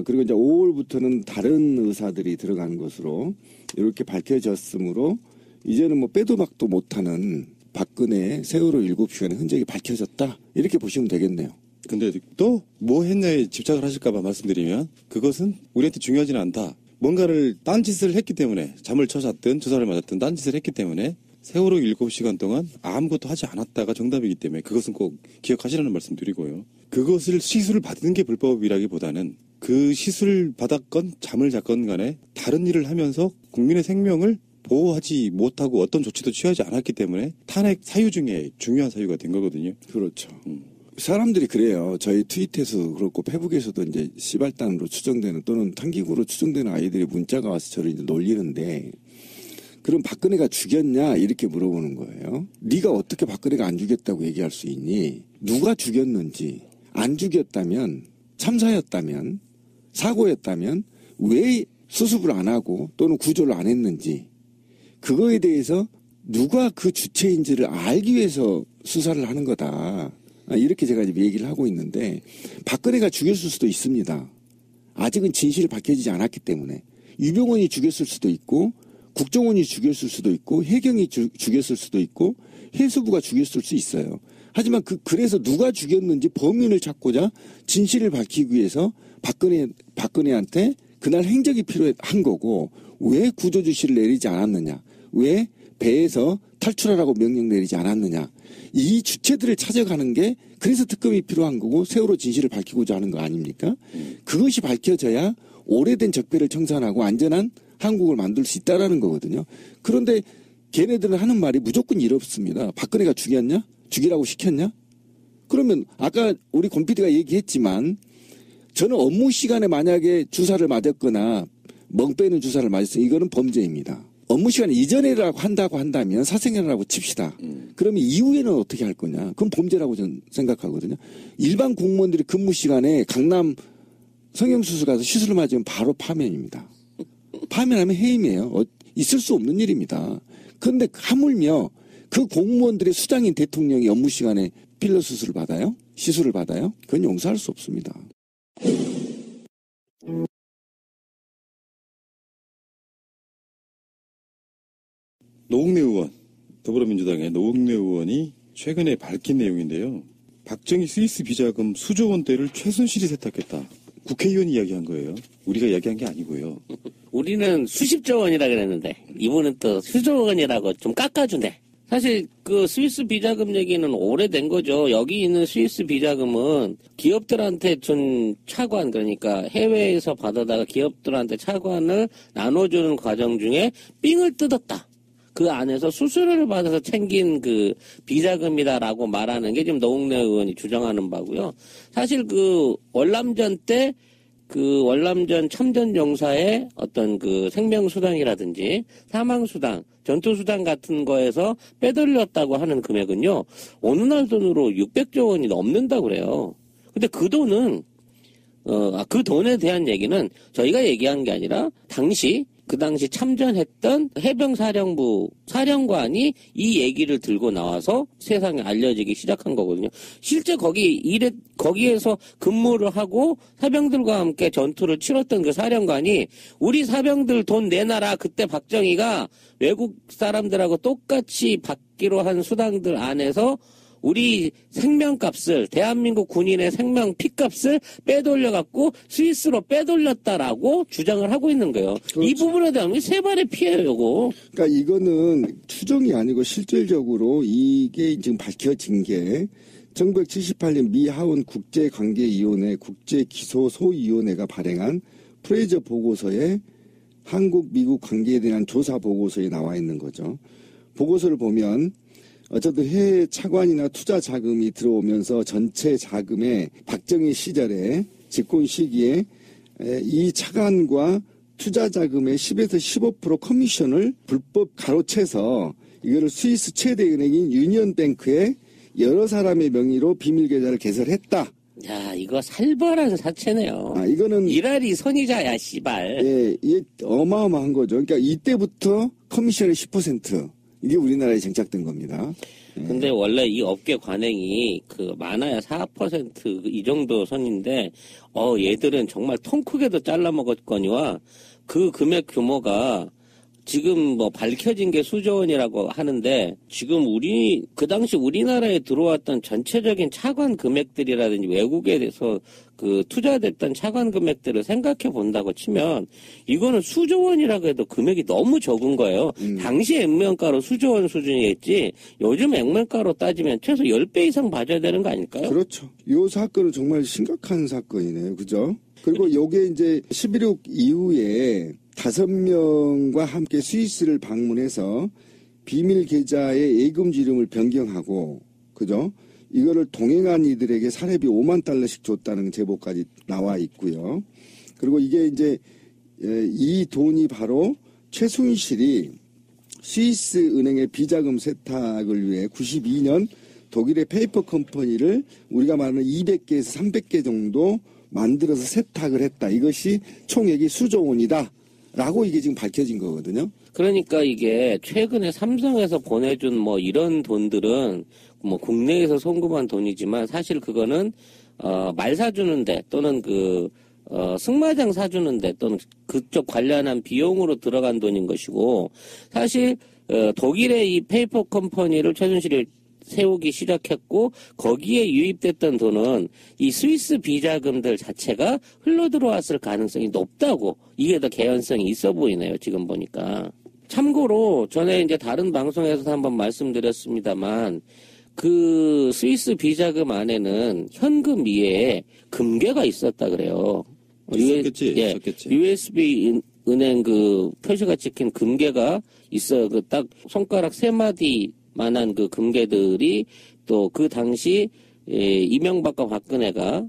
그리고 이제 5월부터는 다른 의사들이 들어간 것으로 이렇게 밝혀졌으므로 이제는 뭐 빼도 박도 못하는 박근혜의 세월호 7시간의 흔적이 밝혀졌다. 이렇게 보시면 되겠네요. 근데 또 뭐 했냐에 집착을 하실까봐 말씀드리면 그것은 우리한테 중요하지는 않다. 뭔가를 딴짓을 했기 때문에 잠을 쳐잤든 주사를 맞았든 딴짓을 했기 때문에 세월호 7시간 동안 아무것도 하지 않았다가 정답이기 때문에 그것은 꼭 기억하시라는 말씀 드리고요. 그것을 시술을 받는 게 불법이라기보다는 그 시술을 받았건 잠을 잤건 간에 다른 일을 하면서 국민의 생명을 보호하지 못하고 어떤 조치도 취하지 않았기 때문에 탄핵 사유 중에 중요한 사유가 된 거거든요. 그렇죠. 사람들이 그래요. 저희 트윗에서도 그렇고 페북에서도 이제 시발단으로 추정되는 또는 탄기구로 추정되는 아이들이 문자가 와서 저를 이제 놀리는데 그럼 박근혜가 죽였냐 이렇게 물어보는 거예요. 네가 어떻게 박근혜가 안 죽였다고 얘기할 수 있니? 누가 죽였는지 안 죽였다면 참사였다면 사고였다면 왜 수습을 안 하고 또는 구조를 안 했는지 그거에 대해서 누가 그 주체인지를 알기 위해서 수사를 하는 거다. 이렇게 제가 지금 얘기를 하고 있는데 박근혜가 죽였을 수도 있습니다. 아직은 진실이 밝혀지지 않았기 때문에 유병원이 죽였을 수도 있고 국정원이 죽였을 수도 있고 해경이 죽였을 수도 있고 해수부가 죽였을 수 있어요. 하지만 그래서 누가 죽였는지 범인을 찾고자 진실을 밝히기 위해서 박근혜한테 그날 행적이 필요한 거고 왜 구조 지시를 내리지 않았느냐, 왜 배에서 탈출하라고 명령 내리지 않았느냐, 이 주체들을 찾아가는 게 그래서 특검이 필요한 거고 세월호 진실을 밝히고자 하는 거 아닙니까? 그것이 밝혀져야 오래된 적폐를 청산하고 안전한 한국을 만들 수 있다라는 거거든요. 그런데 걔네들은 하는 말이 무조건 이렇습니다. 박근혜가 죽였냐? 죽이라고 시켰냐? 그러면 아까 우리 권 PD가 얘기했지만 저는 업무 시간에 만약에 주사를 맞았거나 멍 빼는 주사를 맞았으면 이거는 범죄입니다. 업무 시간 이전에라고 한다고 한다면 사생활이라고 칩시다. 그러면 이후에는 어떻게 할 거냐? 그건 범죄라고 저는 생각하거든요. 일반 공무원들이 근무 시간에 강남 성형수술 가서 시술을 맞으면 바로 파면입니다. 파면하면 해임이에요. 있을 수 없는 일입니다. 그런데 하물며 그 공무원들의 수장인 대통령이 업무 시간에 필러 수술을 받아요? 시술을 받아요? 그건 용서할 수 없습니다. 노웅래 의원, 더불어민주당의 노웅래 의원이 최근에 밝힌 내용인데요. 박정희 스위스 비자금 수조 원대를 최순실이 세탁했다. 국회의원이 이야기한 거예요. 우리가 이야기한 게 아니고요. 우리는 수십조 원이라 그랬는데 이분은 또 수조 원이라고 좀 깎아주네. 사실 그 스위스 비자금 얘기는 오래된 거죠. 여기 있는 스위스 비자금은 기업들한테 준 차관, 그러니까 해외에서 받아다가 기업들한테 차관을 나눠주는 과정 중에 삥을 뜯었다. 그 안에서 수수료를 받아서 챙긴 그 비자금이다라고 말하는 게 지금 노웅래 의원이 주장하는 바고요. 사실 그 월남전 때 그 월남전 참전 용사의 어떤 그 생명수당이라든지 사망수당, 전투수당 같은 거에서 빼돌렸다고 하는 금액은요, 어느 날 돈으로 600조 원이 넘는다고 그래요. 근데 그 돈은, 그 돈에 대한 얘기는 저희가 얘기한 게 아니라 그 당시 참전했던 해병사령부 사령관이 이 얘기를 들고 나와서 세상에 알려지기 시작한 거거든요. 실제 거기에서 근무를 하고 사병들과 함께 전투를 치렀던 그 사령관이 우리 사병들 돈 내놔라. 그때 박정희가 외국 사람들하고 똑같이 받기로 한 수당들 안에서 우리 생명값을, 대한민국 군인의 생명 피값을 빼돌려갖고 스위스로 빼돌렸다라고 주장을 하고 있는 거예요. 그렇죠. 이 부분에 대한 세 발의 피해요, 이거. 그러니까 이거는 추정이 아니고 실질적으로 이게 지금 밝혀진 게 1978년 미 하원 국제관계위원회 국제기소소위원회가 발행한 프레이저 보고서에 한국, 미국 관계에 대한 조사 보고서에 나와 있는 거죠. 보고서를 보면 어쨌든 해외 차관이나 투자 자금이 들어오면서 전체 자금의 박정희 시절에 집권 시기에 이 차관과 투자 자금의 10에서 15% 커미션을 불법 가로채서 이거를 스위스 최대 은행인 유니언뱅크에 여러 사람의 명의로 비밀 계좌를 개설했다. 야, 이거 살벌한 사채네요. 이거는 이랄이 선의자야, 씨발. 예, 이게 어마어마한 거죠. 그러니까 이때부터 커미션의 10%. 이게 우리나라에 정착된 겁니다. 근데 원래 이 업계 관행이 많아야 4% 이 정도 선인데, 얘들은 정말 통 크게도 잘라먹었거니와 그 금액 규모가 지금 뭐 밝혀진 게 수조 원이라고 하는데, 지금 그 당시 우리나라에 들어왔던 전체적인 차관 금액들이라든지 외국에서 투자됐던 차관 금액들을 생각해 본다고 치면 이거는 수조 원이라고 해도 금액이 너무 적은 거예요. 당시 액면가로 수조 원 수준이겠지 요즘 액면가로 따지면 최소 10배 이상 봐줘야 되는 거 아닐까요? 그렇죠. 이 사건은 정말 심각한 사건이네요. 그죠? 그리고 요게 이제 11.6 이후에 5명과 함께 스위스를 방문해서 비밀 계좌의 예금지 이름을 변경하고, 그죠? 이거를 동행한 이들에게 사례비 5만 달러씩 줬다는 제보까지 나와 있고요. 그리고 이게 이제 이 돈이 바로 최순실이 스위스 은행의 비자금 세탁을 위해 92년 독일의 페이퍼 컴퍼니를 우리가 말하는 200개에서 300개 정도 만들어서 세탁을 했다. 이것이 총액이 수조 원이다. 라고 이게 지금 밝혀진 거거든요. 그러니까 이게 최근에 삼성에서 보내준 뭐 이런 돈들은 뭐 국내에서 송금한 돈이지만 사실 그거는 말 사주는데 또는 승마장 사주는데 또는 그쪽 관련한 비용으로 들어간 돈인 것이고 사실 독일의 이 페이퍼 컴퍼니를 최순실이 세우기 시작했고 거기에 유입됐던 돈은 이 스위스 비자금들 자체가 흘러들어왔을 가능성이 높다고 이게 더 개연성이 있어 보이네요. 지금 보니까. 참고로 전에 이제 다른 방송에서도 한번 말씀드렸습니다만 그 스위스 비자금 안에는 현금 이외에 금괴가 있었다 그래요. 있었겠지. USB 은행 그 표시가 찍힌 금괴가 있어. 그 딱 손가락 3마디 만한 그 금괴들이 또 그 당시 이명박과 박근혜가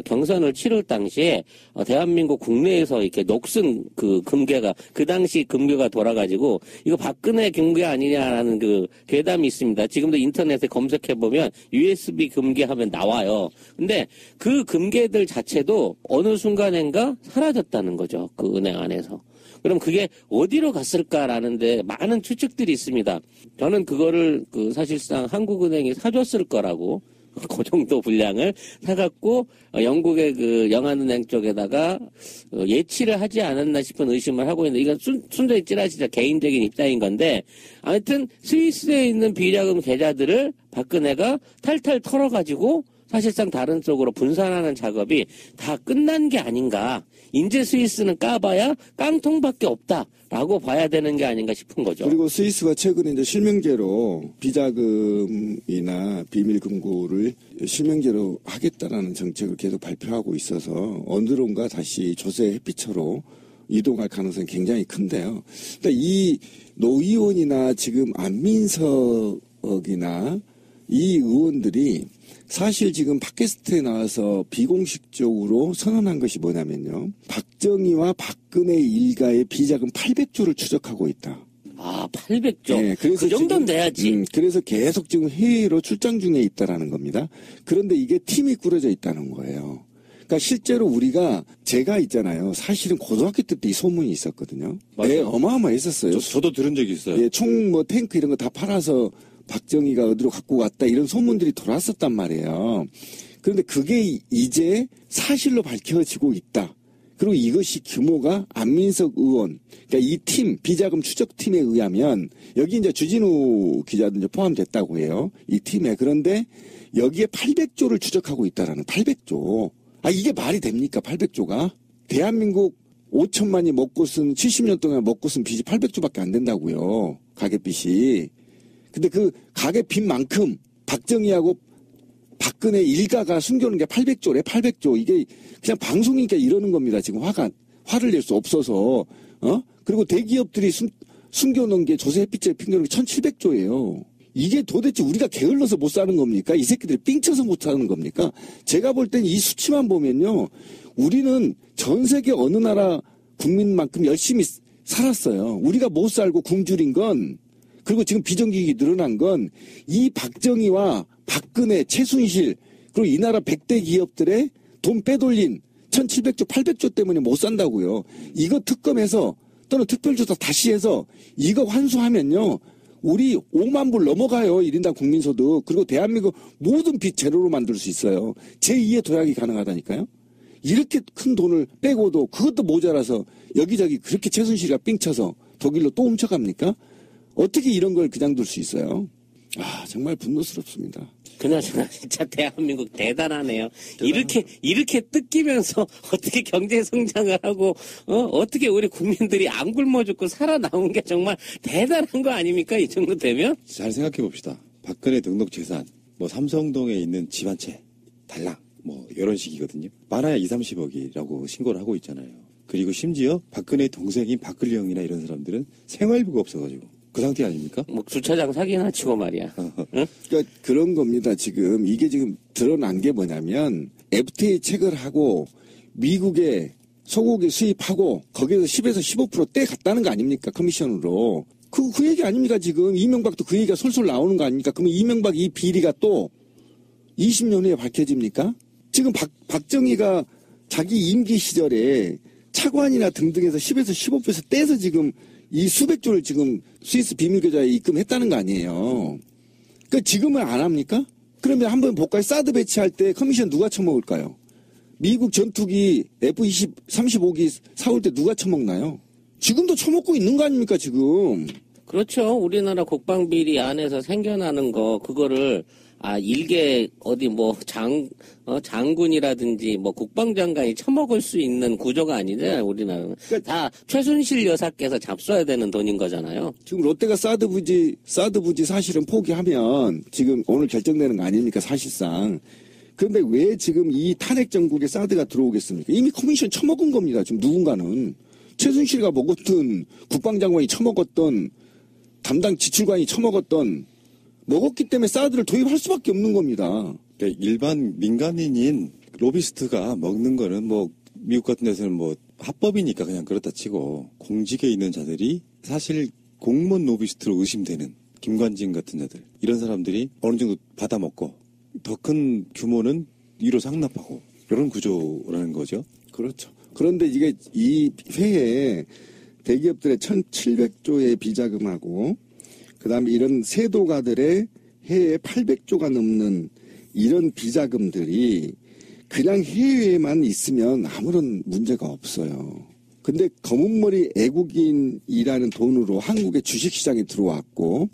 경선을 치를 당시에 대한민국 국내에서 이렇게 녹슨 그 금괴가 그 당시 금괴가 돌아가지고 이거 박근혜 금괴 아니냐라는 그 괴담이 있습니다. 지금도 인터넷에 검색해 보면 USB 금괴 하면 나와요. 근데 그 금괴들 자체도 어느 순간인가 사라졌다는 거죠. 그 은행 안에서. 그럼 그게 어디로 갔을까라는데 많은 추측들이 있습니다. 저는 그거를 사실상 한국은행이 사줬을 거라고 그 정도 분량을 사갖고 영국의 그 영안은행 쪽에다가 예치를 하지 않았나 싶은 의심을 하고 있는데 이건 순전히 찌라시자 개인적인 입장인 건데 아무튼 스위스에 있는 비자금 계좌들을 박근혜가 탈탈 털어가지고 사실상 다른 쪽으로 분산하는 작업이 다 끝난 게 아닌가. 인제 스위스는 까봐야 깡통밖에 없다라고 봐야 되는 게 아닌가 싶은 거죠. 그리고 스위스가 최근에 이제 실명제로 비자금이나 비밀금고를 실명제로 하겠다라는 정책을 계속 발표하고 있어서 언제론가 다시 조세 햇빛으로 이동할 가능성이 굉장히 큰데요. 그러니까 이 노 의원이나 지금 안민석이나 이 의원들이 사실 지금 팟캐스트에 나와서 비공식적으로 선언한 것이 뭐냐면요. 박정희와 박근혜 일가의 비자금 800조를 추적하고 있다. 아, 800조? 네, 그래서 그 정도는 돼야지. 그래서 계속 지금 해외로 출장 중에 있다라는 겁니다. 그런데 이게 팀이 꾸려져 있다는 거예요. 그러니까 실제로 우리가 제가 있잖아요. 사실은 고등학교 때부터 이 소문이 있었거든요. 맞아요. 네, 어마어마했었어요. 저도 들은 적이 있어요. 예, 총 뭐 탱크 이런 거 다 팔아서 박정희가 어디로 갖고 왔다 이런 소문들이 돌았었단 말이에요. 그런데 그게 이제 사실로 밝혀지고 있다. 그리고 이것이 규모가 안민석 의원, 그러니까 이 팀, 비자금 추적팀에 의하면 여기 이제 주진우 기자도 이제 포함됐다고 해요. 이 팀에. 그런데 여기에 800조를 추적하고 있다라는 800조. 아, 이게 말이 됩니까? 800조가? 대한민국 5천만이 먹고 쓴 70년 동안 먹고 쓴 빚이 800조밖에 안 된다고요. 가계빚이. 근데 그 가계빚만큼 박정희하고 박근혜 일가가 숨겨놓은 게 800조래, 800조. 이게 그냥 방송이니까 이러는 겁니다. 지금 화를 낼 수 없어서. 그리고 대기업들이 숨겨놓은 게 조세 햇빛에 핑계놓은 게 1700조예요. 이게 도대체 우리가 게을러서 못 사는 겁니까? 이 새끼들이 삥쳐서 못 사는 겁니까? 제가 볼 땐 이 수치만 보면요. 우리는 전 세계 어느 나라 국민만큼 열심히 살았어요. 우리가 못 살고 굶주린 건 그리고 지금 비정규직이 늘어난 건 이 박정희와 박근혜, 최순실 그리고 이 나라 100대 기업들의 돈 빼돌린 1700조, 800조 때문에 못 산다고요. 이거 특검해서 또는 특별조사 다시 해서 이거 환수하면요. 우리 5만 불 넘어가요. 1인당 국민소득. 그리고 대한민국 모든 빚 제로로 만들 수 있어요. 제2의 도약이 가능하다니까요. 이렇게 큰 돈을 빼고도 그것도 모자라서 여기저기 그렇게 최순실이가 삥쳐서 독일로 또 훔쳐갑니까? 어떻게 이런 걸 그냥 둘 수 있어요? 아, 정말 분노스럽습니다. 그나저나 진짜 대한민국 대단하네요. 이렇게 뜯기면서 어떻게 경제 성장을 하고 어떻게 우리 국민들이 안 굶어 죽고 살아나온 게 정말 대단한 거 아닙니까? 이 정도 되면? 잘 생각해 봅시다. 박근혜 등록 재산, 뭐 삼성동에 있는 집 한 채, 달랑, 뭐 이런 식이거든요. 많아야 2,30억이라고 신고를 하고 있잖아요. 그리고 심지어 박근혜 동생인 박근혜 형이나 이런 사람들은 생활비가 없어가지고 그 상태 아닙니까? 뭐 주차장 사기나 치고 말이야. 응? 그러니까 그런 겁니다. 지금 이게 지금 드러난 게 뭐냐면 FTA 체결하고 미국에 소고기 수입하고 거기에서 10에서 15% 떼갔다는 거 아닙니까? 커미션으로. 그 얘기 아닙니까, 지금. 이명박도 그 얘기가 솔솔 나오는 거 아닙니까? 그러면 이명박 이 비리가 또 20년 후에 밝혀집니까? 지금 박정희가 자기 임기 시절에 차관이나 등등에서 10에서 15%에서 떼서 지금 이 수백조를 지금 스위스 비밀계좌에 입금했다는 거 아니에요. 그러니까 지금은 안 합니까? 그러면 한번 볼까요? 사드 배치할 때 커미션 누가 처먹을까요? 미국 전투기 F-35기 사올 때 누가 처먹나요? 지금도 처먹고 있는 거 아닙니까, 지금? 그렇죠. 우리나라 국방비리 안에서 생겨나는 거, 그거를, 일개, 장군이라든지, 국방장관이 처먹을 수 있는 구조가 아니잖아요, 우리나라는. 다 최순실 여사께서 잡숴야 되는 돈인 거잖아요. 지금 롯데가 사드 부지 사실은 포기하면 지금 오늘 결정되는 거 아닙니까, 사실상. 그런데 왜 지금 이 탄핵 정국에 사드가 들어오겠습니까? 이미 커미션 처먹은 겁니다, 지금 누군가는. 최순실가 먹었던, 국방장관이 처먹었던, 담당 지출관이 처먹었던, 먹었기 때문에 사드를 도입할 수밖에 없는 겁니다. 그러니까 일반 민간인인 로비스트가 먹는 거는 미국 같은 데서는 합법이니까 그냥 그렇다 치고, 공직에 있는 자들이 사실 공무원 로비스트로 의심되는 김관진 같은 자들, 이런 사람들이 어느 정도 받아먹고 더 큰 규모는 위로 상납하고 이런 구조라는 거죠. 그렇죠. 그런데 이게 이 회에 대기업들의 1,700조의 비자금하고 그다음에 이런 세도가들의 해에 800조가 넘는 이런 비자금들이 그냥 해외에만 있으면 아무런 문제가 없어요. 근데 검은머리 애국인이라는 돈으로 한국의 주식시장에 들어왔고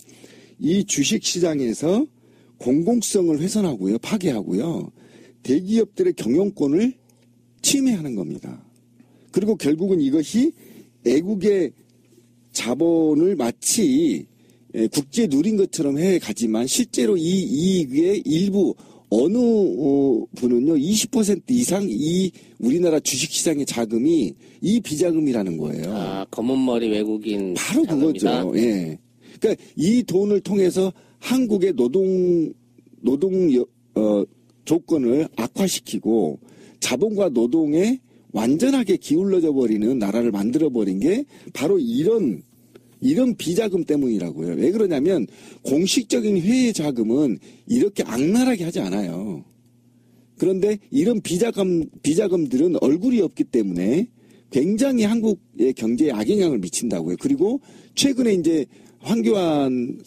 이 주식시장에서 공공성을 훼손하고요. 파괴하고요. 대기업들의 경영권을 침해하는 겁니다. 그리고 결국은 이것이 애국의 자본을 마치 국제에 누린 것처럼 해가지만 실제로 이 이익의 일부 어느 분은요 20% 이상 이 우리나라 주식시장의 자금이 이 비자금이라는 거예요. 검은머리 외국인 바로 자금이다. 그거죠. 예. 그러니까 이 돈을 통해서 한국의 노동 조건을 악화시키고 자본과 노동에 완전하게 기울어져 버리는 나라를 만들어 버린 게 바로 이런 비자금 때문이라고요. 왜 그러냐면 공식적인 회의 자금은 이렇게 악랄하게 하지 않아요. 그런데 이런 비자금들은 얼굴이 없기 때문에 굉장히 한국의 경제에 악영향을 미친다고요. 그리고 최근에 이제 황교안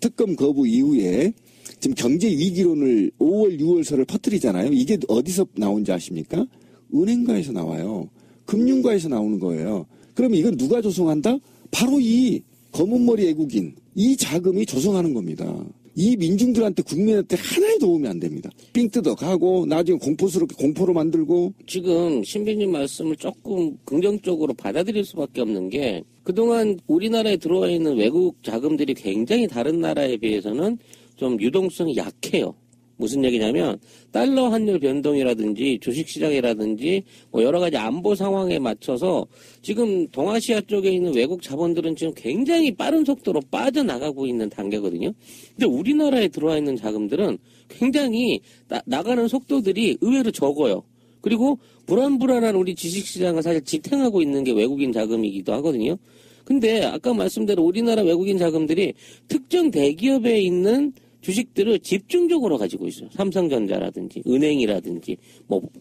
특검 거부 이후에 지금 경제 위기론을 5월, 6월서를 퍼뜨리잖아요. 이게 어디서 나온지 아십니까? 은행가에서 나와요. 금융가에서 나오는 거예요. 그러면 이건 누가 조성한다? 바로 이 검은머리 애국인, 이 자금이 조성하는 겁니다. 이 민중들한테 국민한테 하나의 도움이 안 됩니다. 삥 뜯어가고 나중에 공포스럽게 공포로 만들고. 지금 신비님 말씀을 조금 긍정적으로 받아들일 수밖에 없는 게 그동안 우리나라에 들어와 있는 외국 자금들이 굉장히 다른 나라에 비해서는 좀 유동성이 약해요. 무슨 얘기냐면 달러 환율 변동이라든지 주식시장이라든지 여러 가지 안보 상황에 맞춰서 지금 동아시아 쪽에 있는 외국 자본들은 지금 굉장히 빠른 속도로 빠져나가고 있는 단계거든요. 근데 우리나라에 들어와 있는 자금들은 굉장히 나가는 속도들이 의외로 적어요. 그리고 불안불안한 우리 주식시장을 사실 지탱하고 있는 게 외국인 자금이기도 하거든요. 근데 아까 말씀대로 우리나라 외국인 자금들이 특정 대기업에 있는 주식들을 집중적으로 가지고 있어요. 삼성전자라든지 은행이라든지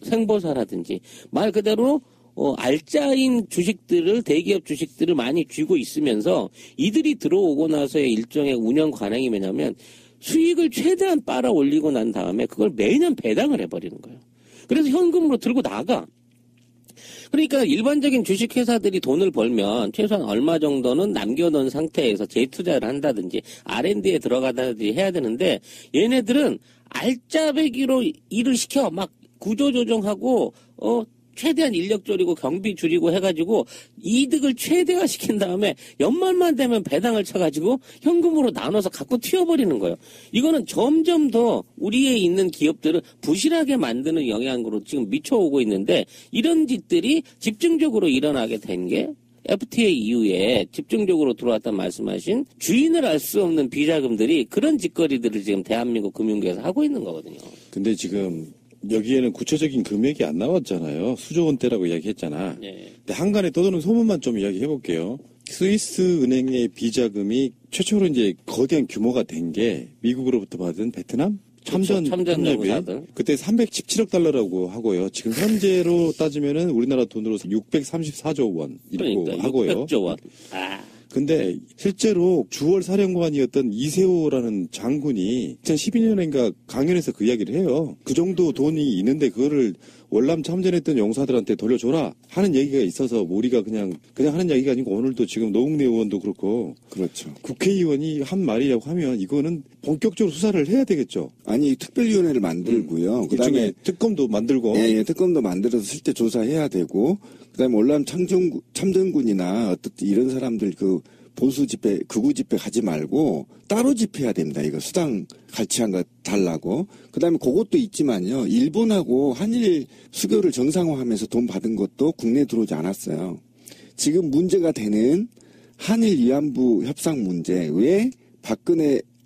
생보사라든지 말 그대로 알짜인 주식들을 대기업 주식들을 많이 쥐고 있으면서 이들이 들어오고 나서의 일종의 운영 관행이 뭐냐면 수익을 최대한 빨아 올리고 난 다음에 그걸 매년 배당을 해버리는 거예요. 그래서 현금으로 들고 나가. 그러니까 일반적인 주식회사들이 돈을 벌면 최소한 얼마 정도는 남겨놓은 상태에서 재투자를 한다든지 R&D에 들어가다든지 해야 되는데 얘네들은 알짜배기로 일을 시켜 막 구조조정하고 최대한 인력 줄이고 경비 줄이고 해가지고 이득을 최대화시킨 다음에 연말만 되면 배당을 쳐가지고 현금으로 나눠서 갖고 튀어버리는 거예요. 이거는 점점 더 우리에 있는 기업들을 부실하게 만드는 영향으로 지금 미쳐오고 있는데 이런 짓들이 집중적으로 일어나게 된 게 FTA 이후에 집중적으로 들어왔단 말씀하신 주인을 알 수 없는 비자금들이 그런 짓거리들을 지금 대한민국 금융계에서 하고 있는 거거든요. 근데 지금 여기에는 구체적인 금액이 안 나왔잖아요. 수조 원대라고 이야기했잖아. 네. 근데 한간에 떠도는 소문만 좀 이야기해 볼게요. 스위스 은행의 비자금이 최초로 이제 거대한 규모가 된 게 미국으로부터 받은 베트남 참전 연구사들. 그때 317억 달러라고 하고요. 지금 현재로 따지면은 우리나라 돈으로 634조 원이라고 그러니까 하고요. 600조 원. 근데 실제로 주월 사령관이었던 이세호라는 장군이 2012년인가 강연에서 그 이야기를 해요. 그 정도 돈이 있는데 그거를 월남 참전했던 용사들한테 돌려줘라 하는 얘기가 있어서 우리가 그냥 하는 얘기가 아니고 오늘도 지금 노웅래 의원도 그렇고 그렇죠. 국회의원이 한 말이라고 하면 이거는 본격적으로 수사를 해야 되겠죠. 아니 특별위원회를 만들고요. 그다음에 일종의 특검도 만들고. 예, 특검도 만들어서 실제 조사해야 되고 그다음에 월남 참전군이나 어떻든 이런 사람들 그 보수 집회, 극우 집회 가지 말고 따로 집회해야 됩니다. 이거 수당 갈취한 거 달라고. 그다음에 그것도 있지만요. 일본하고 한일 수교를 정상화하면서 돈 받은 것도 국내에 들어오지 않았어요. 지금 문제가 되는 한일 위안부 협상 문제 왜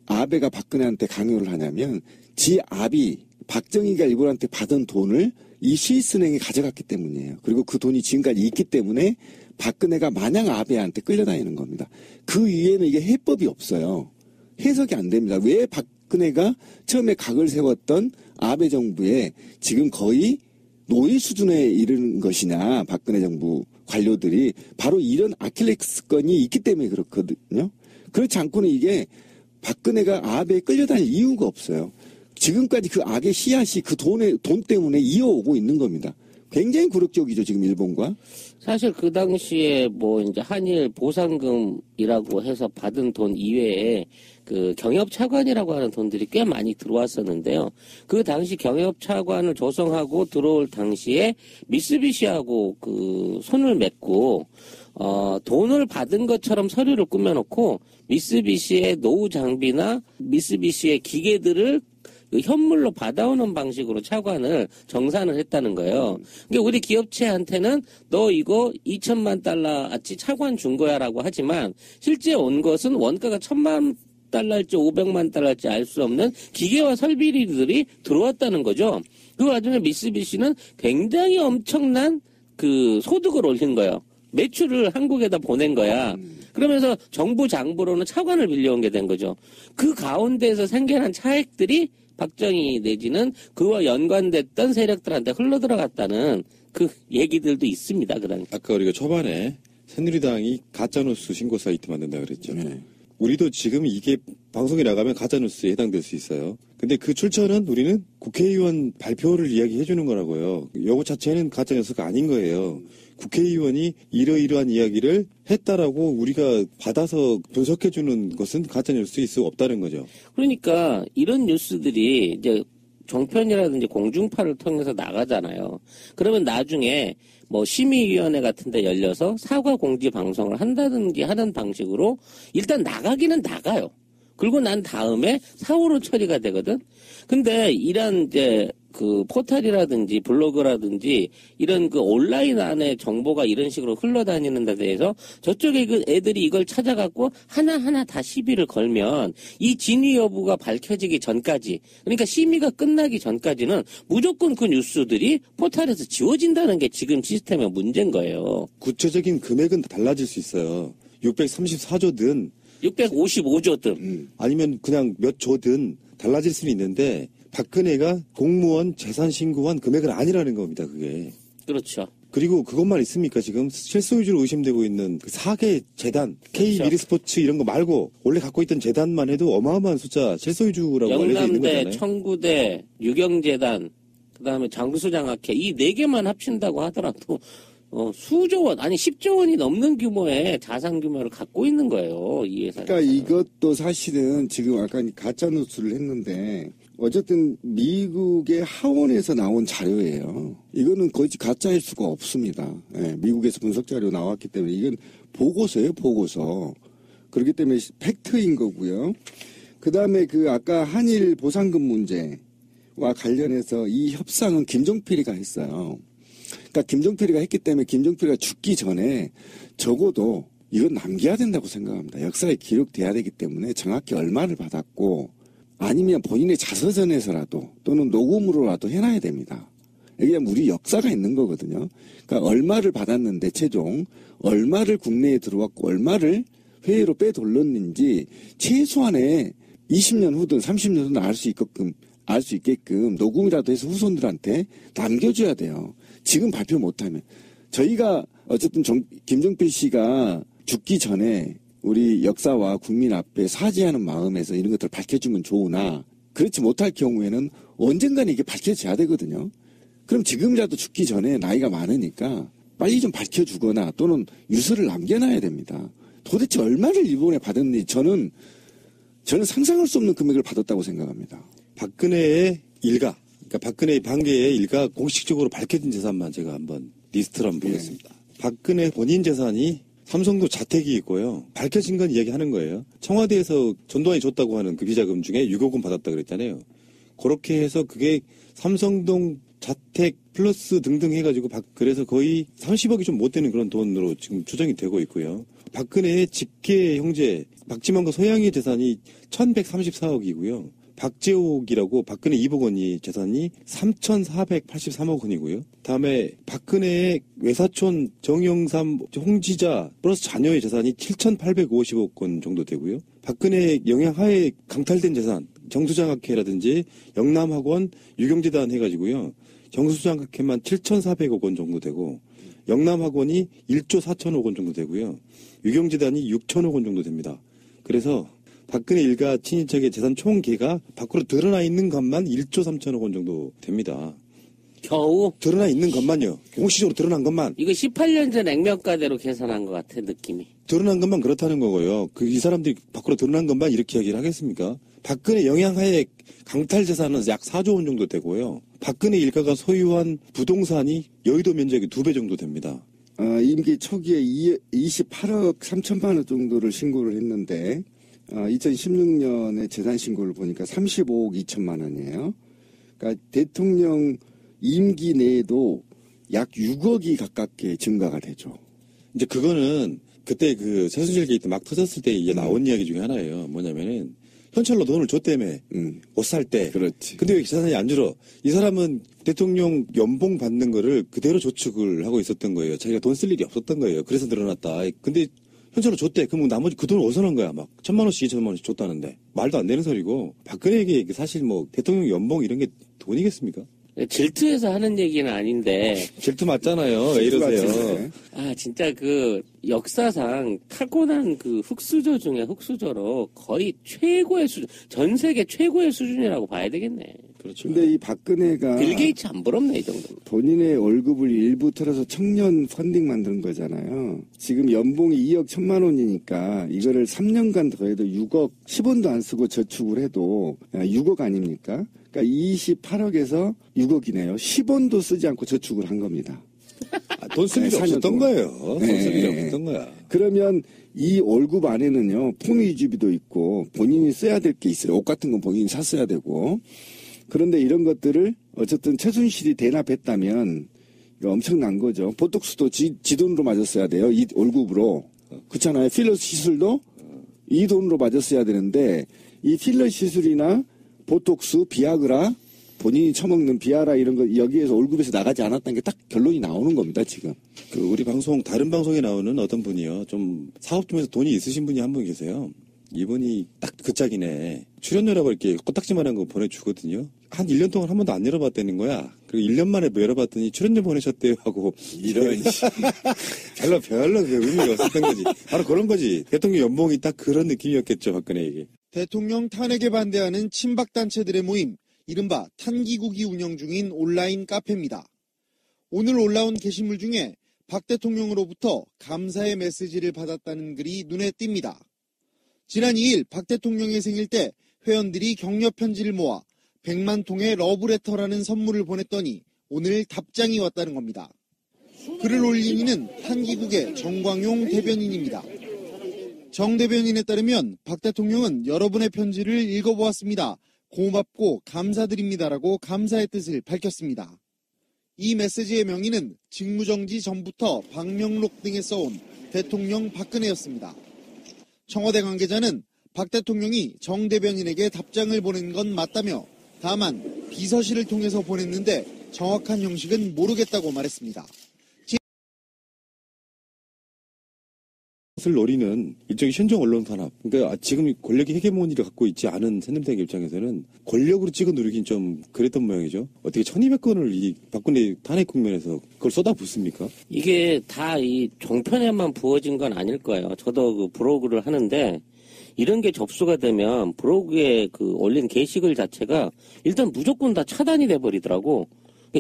아베가 박근혜한테 강요를 하냐면 지 아비 박정희가 일본한테 받은 돈을 이 스위스은행이 가져갔기 때문이에요. 그리고 그 돈이 지금까지 있기 때문에 박근혜가 마냥 아베한테 끌려다니는 겁니다. 그 위에는 이게 해법이 없어요. 해석이 안 됩니다. 왜 박근혜가 처음에 각을 세웠던 아베 정부에 지금 거의 노예 수준에 이르는 것이냐, 박근혜 정부 관료들이 바로 이런 아킬레스건이 있기 때문에 그렇거든요. 그렇지 않고는 이게 박근혜가 아베에 끌려다닐 이유가 없어요. 지금까지 그 악의 씨앗이 그 돈 때문에 이어오고 있는 겁니다. 굉장히 굴욕적이죠, 지금 일본과. 사실 그 당시에 뭐 이제 한일 보상금이라고 해서 받은 돈 이외에 그 경협 차관이라고 하는 돈들이 꽤 많이 들어왔었는데요. 그 당시 경협 차관을 조성하고 들어올 당시에 미쓰비시하고 그 손을 맺고 돈을 받은 것처럼 서류를 꾸며놓고 미쓰비시의 노후 장비나 미쓰비시의 기계들을 그 현물로 받아오는 방식으로 차관을 정산을 했다는 거예요. 그러니까 우리 기업체한테는 너 이거 2천만 달러어치 차관 준 거야라고 하지만 실제 온 것은 원가가 1,000만 달러일지 500만 달러일지 알 수 없는 기계와 설비들이 들어왔다는 거죠. 그 와중에 미쓰비시는 굉장히 엄청난 그 소득을 올린 거예요. 매출을 한국에다 보낸 거야. 그러면서 정부 장부로는 차관을 빌려온 게 된 거죠. 그 가운데에서 생겨난 차액들이 박정희 내지는 그와 연관됐던 세력들한테 흘러들어갔다는 그 얘기들도 있습니다. 그 당시. 아까 우리가 초반에 새누리당이 가짜뉴스 신고 사이트 만든다 그랬죠. 네. 우리도 지금 이게 방송에 나가면 가짜뉴스에 해당될 수 있어요. 근데 그 출처는 우리는 국회의원 발표를 이야기해 주는 거라고요. 요거 자체는 가짜뉴스가 아닌 거예요. 국회의원이 이러이러한 이야기를 했다라고 우리가 받아서 분석해 주는 것은 가짜뉴스일 수 없다는 거죠. 그러니까 이런 뉴스들이 이제 종편이라든지 공중파를 통해서 나가잖아요. 그러면 나중에 뭐 심의위원회 같은 데 열려서 사과 공지 방송을 한다든지 하는 방식으로 일단 나가기는 나가요. 그리고 난 다음에 사후로 처리가 되거든. 근데 이런 이제 그 포털이라든지 블로그라든지 이런 그 온라인 안에 정보가 이런 식으로 흘러다니는 데 대해서 저쪽에 그 애들이 이걸 찾아갖고 하나하나 다 시비를 걸면 이 진위 여부가 밝혀지기 전까지, 그러니까 심의가 끝나기 전까지는 무조건 그 뉴스들이 포털에서 지워진다는 게 지금 시스템의 문제인 거예요. 구체적인 금액은 달라질 수 있어요. 634조든 655조든 아니면 그냥 몇 조든 달라질 수는 있는데 박근혜가 공무원 재산 신고한 금액은 아니라는 겁니다. 그게. 그렇죠. 그리고 그것만 있습니까? 지금 실소 위주로 의심되고 있는 그 4개 재단, K 미르스포츠 이런 거 말고 원래 갖고 있던 재단만 해도 어마어마한 숫자 실소 위주라고 알려져 있는 영남대, 거잖아요. 청구대, 유경재단, 그다음에 장수장학회 이 4개만 합친다고 하더라도 수조 원, 아니 10조 원이 넘는 규모의 자산 규모를 갖고 있는 거예요. 이 회사. 그러니까 이것도 사실은 지금 아까 가짜 뉴스를 했는데 어쨌든 미국의 하원에서 나온 자료예요. 이거는 거의 가짜일 수가 없습니다. 예, 미국에서 분석 자료 나왔기 때문에 이건 보고서예요, 보고서. 그렇기 때문에 팩트인 거고요. 그다음에 그 아까 한일 보상금 문제와 관련해서 이 협상은 김종필이가 했어요. 그러니까 김종필이가 했기 때문에 김종필이가 죽기 전에 적어도 이건 남겨야 된다고 생각합니다. 역사에 기록돼야 되기 때문에 정확히 얼마를 받았고 아니면 본인의 자서전에서라도 또는 녹음으로라도 해놔야 됩니다. 이게 우리 역사가 있는 거거든요. 그러니까 얼마를 받았는데 최종 얼마를 국내에 들어왔고 얼마를 해외로 빼돌렸는지 최소한의 20년 후든 30년 후든 알 수 있게끔 녹음이라도 해서 후손들한테 남겨줘야 돼요. 지금 발표 못하면. 저희가 어쨌든 김종필 씨가 죽기 전에 우리 역사와 국민 앞에 사죄하는 마음에서 이런 것들을 밝혀주면 좋으나 그렇지 못할 경우에는 언젠가는 이게 밝혀져야 되거든요. 그럼 지금이라도 죽기 전에 나이가 많으니까 빨리 좀 밝혀주거나 또는 유서를 남겨놔야 됩니다. 도대체 얼마를 일본에 받았는지 저는 상상할 수 없는 금액을 받았다고 생각합니다. 박근혜의 일가, 그러니까 박근혜의 반계의 일가 공식적으로 밝혀진 재산만 제가 한번 리스트를 한번 보겠습니다. 박근혜 본인 재산이 삼성도 자택이 있고요. 밝혀진 건 이야기하는 거예요. 청와대에서 전두환이 줬다고 하는 그 비자금 중에 6억 원 받았다 그랬잖아요. 그렇게 해서 그게 삼성동 자택 플러스 등등 해가지고 그래서 거의 30억이 좀 못 되는 그런 돈으로 지금 추정이 되고 있고요. 박근혜의 직계 형제 박지만과 소양이의 재산이 1134억이고요. 박재옥이라고 박근혜 이복원이 재산이 3,483억 원이고요. 다음에 박근혜의 외사촌 정영삼 홍지자 플러스 자녀의 재산이 7,850억 원 정도 되고요. 박근혜의 영향하에 강탈된 재산 정수장학회라든지 영남학원 유경재단 해가지고요. 정수장학회만 7,400억 원 정도 되고 영남학원이 1조 4천억 원 정도 되고요. 유경재단이 6천억 원 정도 됩니다. 그래서 박근혜 일가 친인척의 재산 총계가 밖으로 드러나 있는 것만 1조 3천억 원 정도 됩니다. 겨우? 드러나 있는 것만요. 공식적으로 드러난 것만. 이거 18년 전 액면가대로 계산한 것 같아, 느낌이. 드러난 것만 그렇다는 거고요. 이 사람들이 밖으로 드러난 것만 이렇게 이야기를 하겠습니까? 박근혜 영향하에 강탈 재산은 약 4조 원 정도 되고요. 박근혜 일가가 소유한 부동산이 여의도 면적의 2배 정도 됩니다. 임기 초기에 28억 3천만 원 정도를 신고를 했는데 2016년에 재산 신고를 보니까 35억 2천만 원이에요. 그러니까 대통령 임기 내에도 약 6억이 가깝게 증가가 되죠. 이제 그거는 그때 그 최순실 게이트 막 터졌을 때 이제 나온 이야기 중에 하나예요. 뭐냐면은 현찰로 돈을 줬다며 옷 살 때. 그렇지. 근데 왜 재산이 안 줄어? 이 사람은 대통령 연봉 받는 거를 그대로 저축을 하고 있었던 거예요. 자기가 돈 쓸 일이 없었던 거예요. 그래서 늘어났다. 근데 현찰로 줬대. 그러면 나머지 그 돈을 어디서 난 거야? 막 1,000만 원씩 2,000만 원씩 줬다는데 말도 안 되는 소리고 박근혜에게 사실 뭐 대통령 연봉 이런 게 돈이겠습니까? 질투해서 하는 얘기는 아닌데. 질투 맞잖아요. 왜 이러세요? 아, 진짜 그 역사상 타고난 그 흑수저 중에 흑수저로 거의 최고의 수준, 전 세계 최고의 수준이라고 봐야 되겠네. 그렇죠. 근데 이 박근혜가 빌 게이츠 안 부럽네, 이 정도면. 본인의 월급을 일부 털어서 청년 펀딩 만드는 거잖아요. 지금 연봉이 2억 1천만 원이니까 이거를 3년간 더해도 6억 10원도 안 쓰고 저축을 해도 6억 아닙니까? 그러니까 28억에서 6억이네요. 10원도 쓰지 않고 저축을 한 겁니다. 돈 쓸 일이 없었던 거예요. 돈 쓸 일이 없었던 거야. 그러면 이 월급 안에는요, 품위 유지비도 있고 본인이 써야 될 게 있어요. 옷 같은 건 본인이 샀어야 되고. 그런데 이런 것들을 어쨌든 최순실이 대납했다면 이거 엄청난 거죠. 보톡스도 지 돈으로 맞았어야 돼요. 이 월급으로. 그렇잖아요. 필러 시술도 이 돈으로 맞았어야 되는데 이 필러 시술이나 보톡스, 비아그라, 본인이 처먹는 비아라 이런 거 여기에서 월급에서 나가지 않았다는 게 딱 결론이 나오는 겁니다, 지금. 그 우리 방송 다른 방송에 나오는 어떤 분이요. 좀 사업 좀 해서 돈이 있으신 분이 한 분 계세요. 이분이 딱 그 짝이네. 출연료라고 이렇게 코딱지만한 거 보내주거든요. 한 1년 동안 한 번도 안 열어봤다는 거야. 그리고 1년 만에 열어봤더니 출연료 보내셨대요 하고 이런 별로 그 의미가 없었던 거지. 바로 그런 거지. 대통령 연봉이 딱 그런 느낌이었겠죠, 박근혜에게. 대통령 탄핵에 반대하는 친박단체들의 모임, 이른바 탄기국이 운영 중인 온라인 카페입니다. 오늘 올라온 게시물 중에 박 대통령으로부터 감사의 메시지를 받았다는 글이 눈에 띕니다. 지난 2일 박 대통령의 생일 때 회원들이 격려 편지를 모아 100만 통의 러브레터라는 선물을 보냈더니 오늘 답장이 왔다는 겁니다. 글을 올린 이는 탄기국의 정광용 대변인입니다. 정 대변인에 따르면 박 대통령은 여러분의 편지를 읽어보았습니다. 고맙고 감사드립니다라고 감사의 뜻을 밝혔습니다. 이 메시지의 명의는 직무정지 전부터 방명록 등에 써온 대통령 박근혜였습니다. 청와대 관계자는 박 대통령이 정 대변인에게 답장을 보낸 건 맞다며 다만 비서실을 통해서 보냈는데 정확한 형식은 모르겠다고 말했습니다. 것을 노리는 일종의 현정 언론 탄압. 그러니까 지금 권력의 헤게모니를 갖고 있지 않은 새누리당 입장에서는 권력으로 찍어 누르긴 좀 그랬던 모양이죠. 어떻게 1200건을 이 박근혜 탄핵 국면에서 그걸 쏟아붓습니까? 이게 다 이 종편에만 부어진 건 아닐 거예요. 저도 그 브로그를 하는데 이런 게 접수가 되면 브로그에 그 올린 게시글 자체가 일단 무조건 다 차단이 돼버리더라고.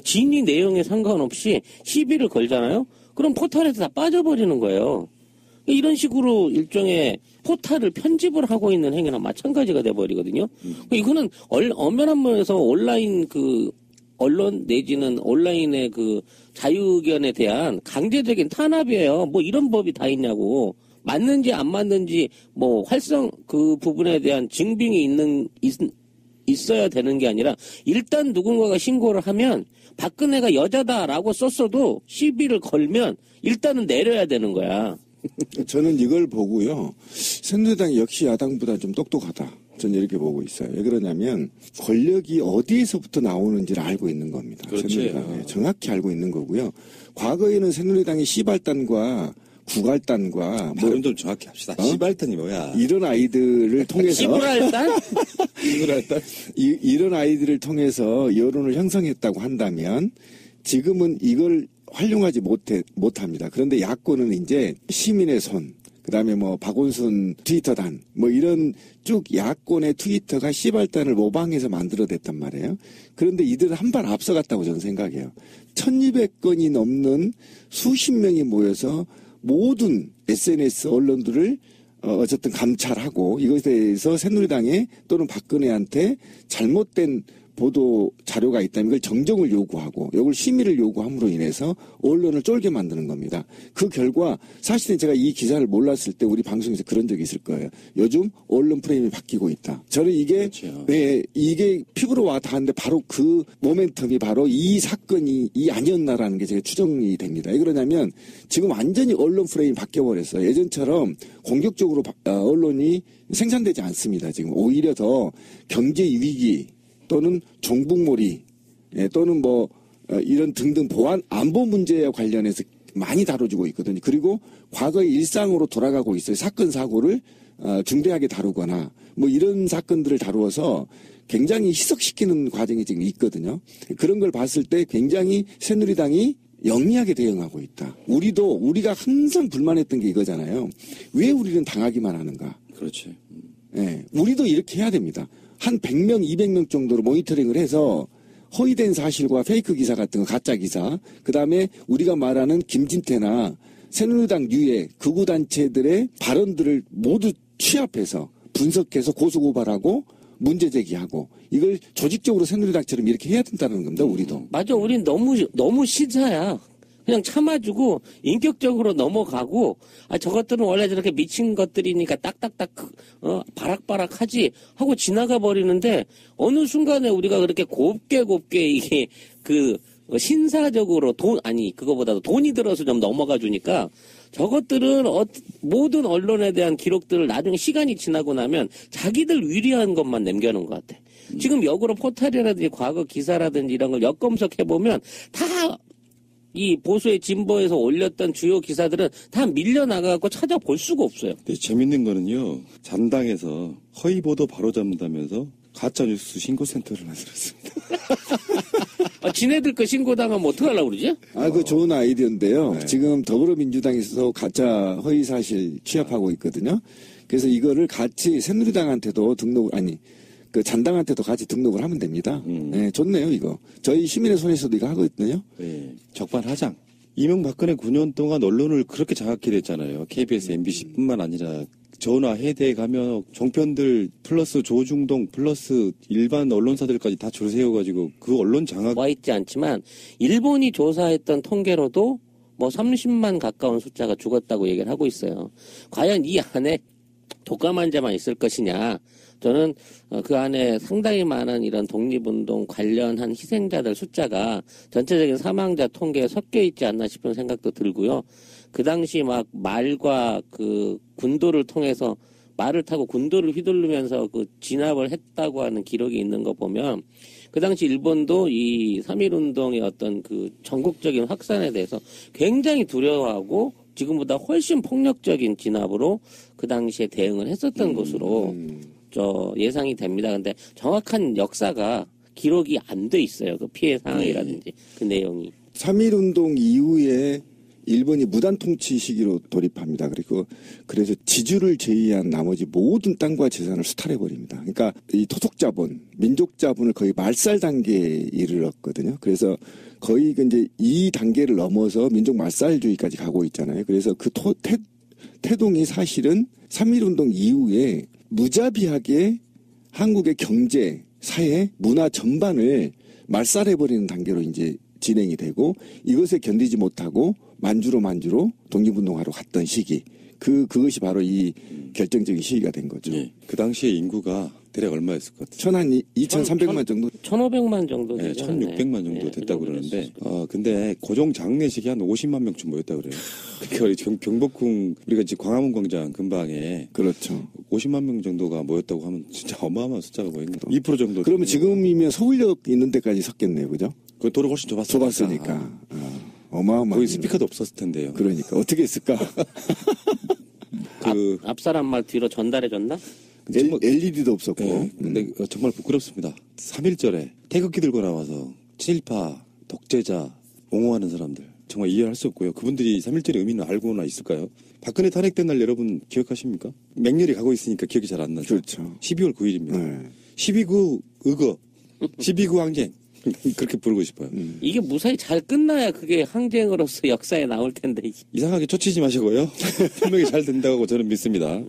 진위 내용에 상관없이 시비를 걸잖아요. 그럼 포털에서 다 빠져버리는 거예요. 이런 식으로 일종의 포탈을 편집을 하고 있는 행위나 마찬가지가 돼버리거든요. 이거는 엄연한 면에서 온라인 그 언론 내지는 온라인의 그 자유의견에 대한 강제적인 탄압이에요. 뭐 이런 법이 다 있냐고. 맞는지 안 맞는지 뭐 활성 그 부분에 대한 증빙이 있어야 되는 게 아니라 일단 누군가가 신고를 하면 박근혜가 여자다라고 썼어도 시비를 걸면 일단은 내려야 되는 거야. 저는 이걸 보고요. 새누리당이 역시 야당보다 좀 똑똑하다. 저는 이렇게 보고 있어요. 왜 그러냐면 권력이 어디에서부터 나오는지를 알고 있는 겁니다. 그렇지. 새누리당에 정확히 알고 있는 거고요. 과거에는 새누리당이 시발단과 구갈단과 발음 좀 정확히 합시다. 시발단이 뭐야? 이런 아이들을 통해서 시부랄단? 시부랄단? 이런 아이들을 통해서 여론을 형성했다고 한다면 지금은 이걸 활용하지 못합니다. 그런데 야권은 이제 시민의 손, 그 다음에 뭐 박원순 트위터단, 뭐 이런 쭉 야권의 트위터가 시발단을 모방해서 만들어냈단 말이에요. 그런데 이들은 한 발 앞서갔다고 저는 생각해요. 1200건이 넘는 수십 명이 모여서 모든 SNS 언론들을 어쨌든 감찰하고 이것에 대해서 새누리당에 또는 박근혜한테 잘못된 보도 자료가 있다면 이걸 정정을 요구하고 이걸 심의를 요구함으로 인해서 언론을 쫄게 만드는 겁니다. 그 결과 사실은 제가 이 기사를 몰랐을 때 우리 방송에서 그런 적이 있을 거예요. 요즘 언론 프레임이 바뀌고 있다. 저는 이게 그렇죠. 네, 이게 피부로 와 닿았는데 바로 그 모멘텀이 바로 이 사건이 아니었나라는 게 제가 추정이 됩니다. 왜 그러냐면 지금 완전히 언론 프레임이 바뀌어버렸어요. 예전처럼 공격적으로 언론이 생산되지 않습니다. 지금 오히려 더 경제 위기 또는 종북몰이 또는 뭐 이런 등등 보안 안보 문제와 관련해서 많이 다뤄지고 있거든요. 그리고 과거의 일상으로 돌아가고 있어요. 사건 사고를 중대하게 다루거나 뭐 이런 사건들을 다루어서 굉장히 희석시키는 과정이 지금 있거든요. 그런 걸 봤을 때 굉장히 새누리당이 영리하게 대응하고 있다. 우리가 항상 불만했던 게 이거잖아요. 왜 우리는 당하기만 하는가? 그렇지. 네, 우리도 이렇게 해야 됩니다. 한 100명, 200명 정도로 모니터링을 해서 허위된 사실과 페이크 기사 같은 거, 가짜 기사, 그 다음에 우리가 말하는 김진태나 새누리당 유해 극우단체들의 발언들을 모두 취합해서 분석해서 고소고발하고 문제 제기하고 이걸 조직적으로 새누리당처럼 이렇게 해야 된다는 겁니다. 우리도. 맞아. 우린 너무 시사야. 그냥 참아주고 인격적으로 넘어가고 저것들은 원래 저렇게 미친 것들이니까 딱딱딱 바락바락하지 하고 지나가 버리는데 어느 순간에 우리가 그렇게 곱게 이게 그 신사적으로 그거보다도 돈이 들어서 좀 넘어가 주니까 저것들은 모든 언론에 대한 기록들을 나중에 시간이 지나고 나면 자기들 위리한 것만 남겨놓은 것 같아. 지금 역으로 포털이라든지 과거 기사라든지 이런 걸 역검색해보면 다 이 보수의 진보에서 올렸던 주요 기사들은 다 밀려나가고 찾아볼 수가 없어요. 네, 재밌는 거는요. 잔당에서 허위보도 바로잡는다면서 가짜뉴스 신고센터를 만들었습니다. 지네들 거 신고당하면 어떡하려고 그러지? 그 좋은 아이디어인데요. 네. 지금 더불어민주당에서 가짜 허위사실 취합하고 있거든요. 그래서 이거를 같이 새누리당한테도 그 잔당한테도 같이 등록을 하면 됩니다. 네, 좋네요, 이거. 저희 시민의 손에서도 이거 하거든요. 네, 적반하장. 이명박근혜 9년 동안 언론을 그렇게 장악해 냈잖아요. KBS, MBC뿐만 아니라 전화, 해대 가면 종편들 플러스 조중동 플러스 일반 언론사들까지 다 줄 세워가지고 그 언론 장악. 와 있지 않지만 일본이 조사했던 통계로도 뭐 30만 가까운 숫자가 죽었다고 얘기를 하고 있어요. 과연 이 안에 독감 환자만 있을 것이냐. 저는 그 안에 상당히 많은 이런 독립운동 관련한 희생자들 숫자가 전체적인 사망자 통계에 섞여 있지 않나 싶은 생각도 들고요. 그 당시 막 말과 그 군도를 통해서 말을 타고 군도를 휘두르면서 그 진압을 했다고 하는 기록이 있는 거 보면 그 당시 일본도 이 3.1운동의 어떤 그 전국적인 확산에 대해서 굉장히 두려워하고 지금보다 훨씬 폭력적인 진압으로 그 당시에 대응을 했었던 것으로 예상이 됩니다. 근데 정확한 역사가 기록이 안 돼 있어요. 그 피해 상황이라든지 그 내용이. 3.1운동 이후에 일본이 무단 통치 시기로 돌입합니다. 그래서 지주를 제외한 나머지 모든 땅과 재산을 수탈해버립니다. 그러니까 이 토속 자본, 민족 자본을 거의 말살 단계에 이르렀거든요. 그래서 거의 이제 이 단계를 넘어서 민족 말살주의까지 가고 있잖아요. 그래서 그 태동이 사실은 3.1운동 이후에 무자비하게 한국의 경제, 사회, 문화 전반을 말살해버리는 단계로 이제 진행이 되고 이것에 견디지 못하고 만주로 독립운동하러 갔던 시기. 그것이 바로 이 결정적인 시기가 된 거죠. 네. 그 당시에 인구가 대략 얼마였을 것 같아요? 한 2,300만 정도? 1,500만 정도 네, 되죠. 1,600만 정도 됐다고 그러는데, 근데 고종 장례식이 한 50만 명쯤 모였다고 그래요. 그러니까 우리 경복궁, 우리가 지금 광화문 광장 근방에. 그렇죠. 50만 명 정도가 모였다고 하면 진짜 어마어마한 숫자가 모이는 거예요. 2% 정도. 그러면 지금이면 서울역 있는 데까지 섰겠네요. 그죠? 그 도로가 훨씬 좁았으니까. 어마어마한. 거기 스피커도 없었을 텐데요. 그러니까. 어떻게 했을까? 앞사람 말 뒤로 전달해줬나? LED도 없었고. 네, 근데 정말 부끄럽습니다. 3.1절에 태극기 들고 나와서 친일파, 독재자 옹호하는 사람들 정말 이해할 수 없고요. 그분들이 3.1절의 의미는 알고나 있을까요? 박근혜 탄핵된 날 여러분 기억하십니까? 맹렬히 가고 있으니까 기억이 잘 안 나죠. 그렇죠. 12월 9일입니다. 네. 12.9 의거, 12.9 항쟁 그렇게 부르고 싶어요. 이게 무사히 잘 끝나야 그게 항쟁으로서 역사에 나올 텐데. 이상하게 초치지 마시고요. 분명히 잘 된다고 저는 믿습니다.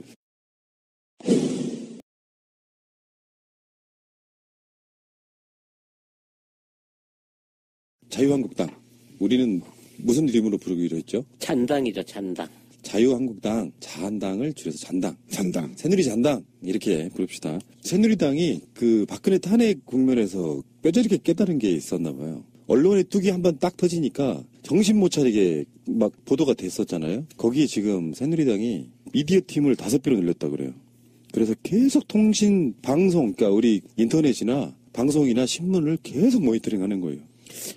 자유한국당. 우리는 무슨 이름으로 부르기로 했죠? 잔당이죠, 잔당. 자유한국당, 자한당을 줄여서 잔당. 잔당. 새누리 잔당. 이렇게 부릅시다. 새누리당이 그 박근혜 탄핵 국면에서 뼈저리게 깨달은 게 있었나 봐요. 언론의 뚝이 한번 딱 터지니까 정신 못 차리게 막 보도가 됐었잖아요. 거기에 지금 새누리당이 미디어 팀을 5배로 늘렸다 그래요. 그래서 계속 통신, 방송, 그러니까 우리 인터넷이나 방송이나 신문을 계속 모니터링 하는 거예요.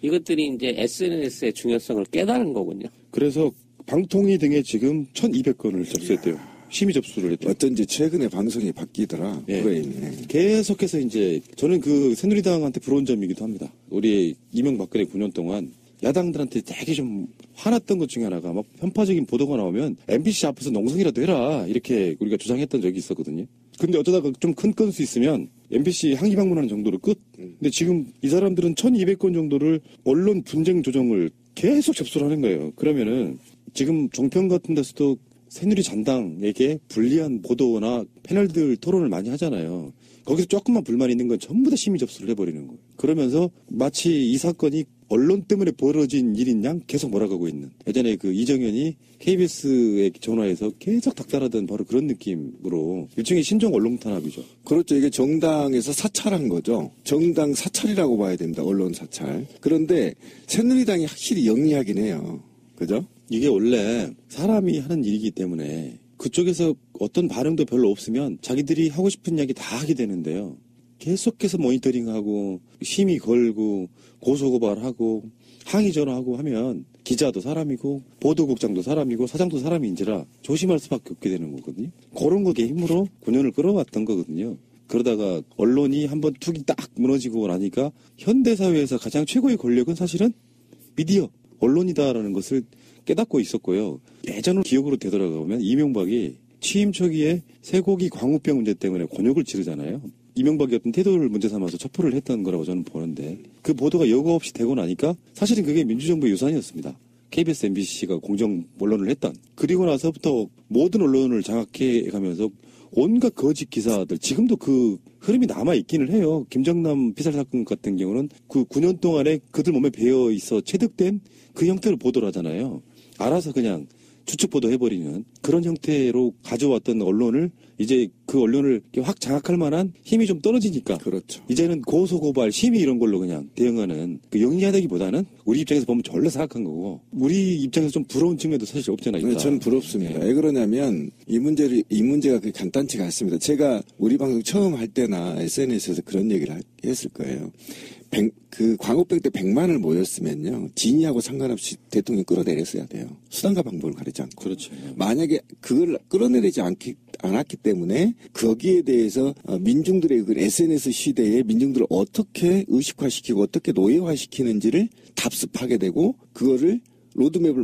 이것들이 이제 SNS의 중요성을 깨달은 거군요. 그래서 방통위 등에 지금 1,200건을 접수했대요. 심의 접수를 했대요. 어쩐지 최근에 방송이 바뀌더라. 예. 프레임이. 계속해서 이제 저는 그 새누리당한테 부러운 점이기도 합니다. 우리 이명박근혜 9년 동안 야당들한테 되게 좀 화났던 것 중에 하나가 막 편파적인 보도가 나오면 MBC 앞에서 농성이라도 해라 이렇게 우리가 주장했던 적이 있었거든요. 근데 어쩌다가 좀 큰 건수 있으면 MBC 항의 방문하는 정도로 끝. 근데 지금 이 사람들은 1,200건 정도를 언론 분쟁 조정을 계속 접수를 하는 거예요. 그러면은 지금 종편 같은 데서도 새누리 잔당에게 불리한 보도나 패널들 토론을 많이 하잖아요. 거기서 조금만 불만 있는 건 전부 다 심의 접수를 해버리는 거예요. 그러면서 마치 이 사건이 언론 때문에 벌어진 일인 양 계속 몰아가고 있는. 예전에 그 이정현이 KBS에 전화해서 계속 닥달하던 바로 그런 느낌으로 일종의 신종 언론 탄압이죠. 그렇죠. 이게 정당에서 사찰한 거죠. 정당 사찰이라고 봐야 됩니다. 언론 사찰. 그런데 새누리당이 확실히 영리하긴 해요. 그죠? 이게 원래 사람이 하는 일이기 때문에 그쪽에서 어떤 반응도 별로 없으면 자기들이 하고 싶은 이야기 다 하게 되는데요. 계속해서 모니터링하고 심의 걸고 고소고발하고 항의 전화하고 하면 기자도 사람이고 보도국장도 사람이고 사장도 사람인지라 조심할 수밖에 없게 되는 거거든요. 그런 거에 힘으로 9년을 끌어왔던 거거든요. 그러다가 언론이 한번 툭이 딱 무너지고 나니까 현대사회에서 가장 최고의 권력은 사실은 미디어, 언론이다라는 것을 깨닫고 있었고요. 예전을 기억으로 되돌아가보면 이명박이 취임 초기에 쇠고기 광우병 문제 때문에 곤욕을 치르잖아요. 이명박이 어떤 태도를 문제 삼아서 첩보를 했던 거라고 저는 보는데 그 보도가 여과 없이 되고 나니까 사실은 그게 민주정부의 유산이었습니다. KBS, MBC가 공정 언론을 했던. 그리고 나서부터 모든 언론을 장악해 가면서 온갖 거짓 기사들 지금도 그 흐름이 남아있기는 해요. 김정남 피살 사건 같은 경우는 그 9년 동안에 그들 몸에 배어 있어 체득된 그 형태로 보도를 하잖아요. 알아서 그냥 추측 보도해버리는 그런 형태로 가져왔던 언론을 이제 그 언론을 확 장악할 만한 힘이 좀 떨어지니까 그렇죠. 이제는 고소고발 심의 이런 걸로 그냥 대응하는 그 영리하다기보다는 우리 입장에서 보면 전혀 사악한 거고 우리 입장에서 좀 부러운 측면도 사실 없잖아요. 네, 저는 부럽습니다. 왜 그러냐면 이 문제가 그렇게 간단치가 않습니다. 제가 우리 방송 처음 할 때나 SNS에서 그런 얘기를 했을 거예요. 그 광우병 때 100만을 모였으면요. 진위하고 상관없이 대통령이 끌어내렸어야 돼요. 수단과 방법을 가리지 않고. 그렇죠. 만약에 그걸 끌어내리지 않았기 때문에 거기에 대해서 민중들의 그 SNS 시대에 민중들을 어떻게 의식화시키고 어떻게 노예화시키는지를 답습하게 되고 그거를 로드맵을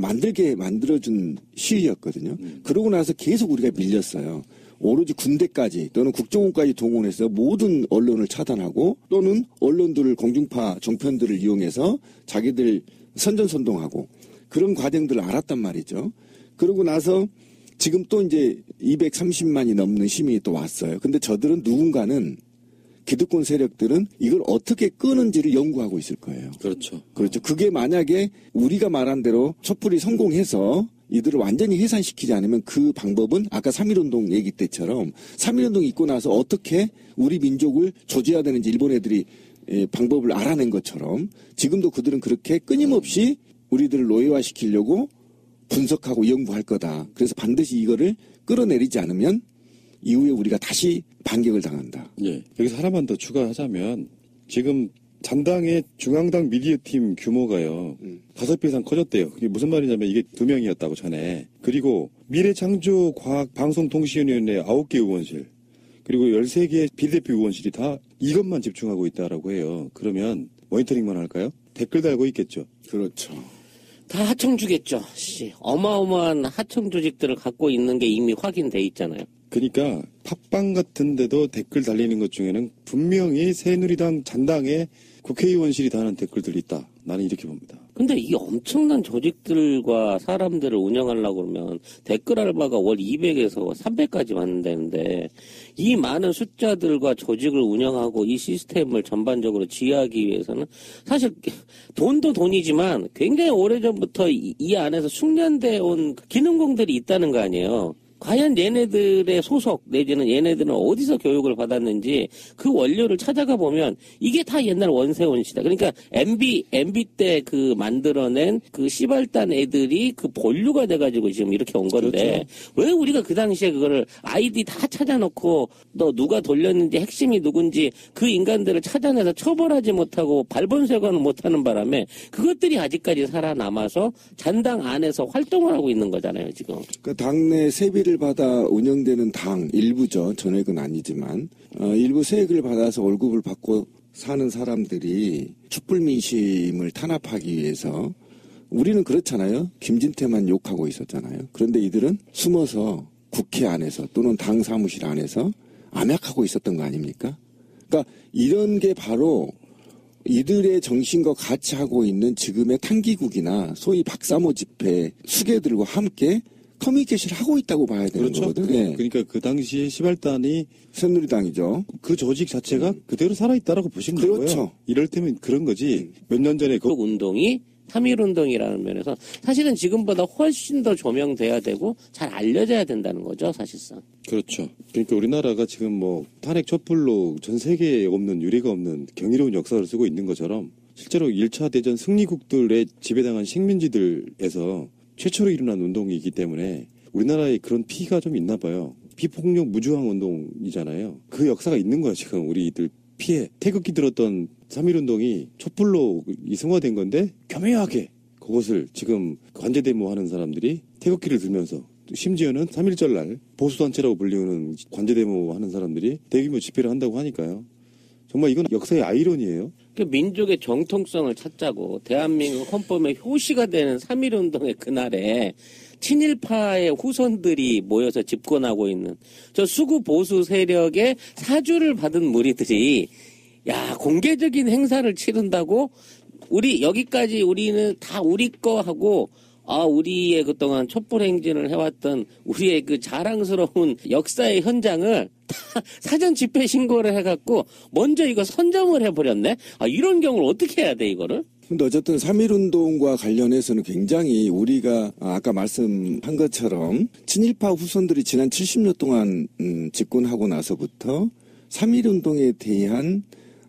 만들어준 시기였거든요. 그러고 나서 계속 우리가 밀렸어요. 오로지 군대까지 또는 국정원까지 동원해서 모든 언론을 차단하고 또는 언론들을 공중파 종편들을 이용해서 자기들 선전선동하고 그런 과정들을 알았단 말이죠. 그러고 나서 지금 또 이제 230만이 넘는 시민이 또 왔어요. 근데 저들은 누군가는 기득권 세력들은 이걸 어떻게 끄는지를 연구하고 있을 거예요. 그렇죠. 그렇죠. 그게 만약에 우리가 말한 대로 촛불이 성공해서 이들을 완전히 해산시키지 않으면 그 방법은 아까 3.1운동 얘기 때처럼 3.1운동 있고 나서 어떻게 우리 민족을 조져야 되는지 일본 애들이 방법을 알아낸 것처럼 지금도 그들은 그렇게 끊임없이 우리들을 노예화시키려고 분석하고 연구할 거다. 그래서 반드시 이거를 끌어내리지 않으면 이후에 우리가 다시 반격을 당한다. 예. 여기서 하나만 더 추가하자면 지금 잔당의 중앙당 미디어팀 규모가요. 5배 이상 커졌대요. 그게 무슨 말이냐면 이게 2명이었다고 전에. 그리고 미래창조과학방송통신위원회 9개 의원실 그리고 13개 비대표 의원실이 다 이것만 집중하고 있다라고 해요. 그러면 모니터링만 할까요? 댓글 달고 있겠죠. 그렇죠. 다 하청주겠죠. 어마어마한 하청 조직들을 갖고 있는 게 이미 확인돼 있잖아요. 그러니까 팟빵 같은 데도 댓글 달리는 것 중에는 분명히 새누리당 잔당의 국회의원실이 다는 댓글들이 있다. 나는 이렇게 봅니다. 근데 이 엄청난 조직들과 사람들을 운영하려고 그러면 댓글 알바가 월 200에서 300까지 받는다는데 이 많은 숫자들과 조직을 운영하고 이 시스템을 전반적으로 지휘하기 위해서는 사실 돈도 돈이지만 굉장히 오래전부터 이 안에서 숙련되어 온 기능공들이 있다는 거 아니에요. 과연 얘네들의 소속 내지는 얘네들은 어디서 교육을 받았는지 그 원료를 찾아가 보면 이게 다 옛날 원세훈 시대. 그러니까 MB 때 그 만들어낸 그 시발단 애들이 그 본류가 돼가지고 지금 이렇게 온 건데 그렇죠. 왜 우리가 그 당시에 그거를 아이디 다 찾아놓고 너 누가 돌렸는지 핵심이 누군지 그 인간들을 찾아내서 처벌하지 못하고 발본색원을 못하는 바람에 그것들이 아직까지 살아남아서 잔당 안에서 활동을 하고 있는 거잖아요 지금. 그 당내 세비를 받아 운영되는 당 일부죠. 전액은 아니지만 일부 세액을 받아서 월급을 받고 사는 사람들이 촛불 민심을 탄압하기 위해서 우리는 그렇잖아요. 김진태만 욕하고 있었잖아요. 그런데 이들은 숨어서 국회 안에서 또는 당 사무실 안에서 암약하고 있었던 거 아닙니까? 그러니까 이런 게 바로 이들의 정신과 같이 하고 있는 지금의 탄기국이나 소위 박사모 집회 수괴들과 함께 커뮤니케이션을 하고 있다고 봐야 되는 그렇죠. 거거든요. 예. 그러니까 그 당시에 시발단이 새누리당이죠. 그 조직 자체가 그대로 살아있다라고 보시면 그렇죠. 되고요. 이럴 때면 그런 거지. 몇 년 전에 그 운동이 3.1운동이라는 면에서 사실은 지금보다 훨씬 더 조명돼야 되고 잘 알려져야 된다는 거죠 사실상. 그렇죠. 그러니까 우리나라가 지금 뭐 탄핵 촛불로 전 세계에 없는 유례가 없는 경이로운 역사를 쓰고 있는 것처럼 실제로 1차 대전 승리국들의 지배당한 식민지들에서 최초로 일어난 운동이기 때문에 우리나라에 그런 피가 좀 있나 봐요. 비폭력 무저항 운동이잖아요. 그 역사가 있는 거야 지금 우리들 피해. 태극기 들었던 3.1운동이 촛불로 이승화된 건데 교묘하게 그것을 지금 관제데모 하는 사람들이 태극기를 들면서 심지어는 3.1절 날 보수단체라고 불리는 관제데모 하는 사람들이 대규모 집회를 한다고 하니까요. 정말 이건 역사의 아이러니예요. 그 민족의 정통성을 찾자고 대한민국 헌법의 효시가 되는 3.1운동의 그날에 친일파의 후손들이 모여서 집권하고 있는 저 수구 보수 세력의 사주를 받은 무리들이 공개적인 행사를 치른다고 우리 여기까지 우리는 다 우리 거 하고 우리의 그동안 촛불 행진을 해왔던 우리의 그 자랑스러운 역사의 현장을 다 사전 집회 신고를 해갖고 먼저 이거 선점을 해버렸네? 이런 경우를 어떻게 해야 돼, 이거를? 근데 어쨌든 3.1운동과 관련해서는 굉장히 우리가 아까 말씀한 것처럼 친일파 후손들이 지난 70년 동안 집권하고 나서부터 3.1운동에 대한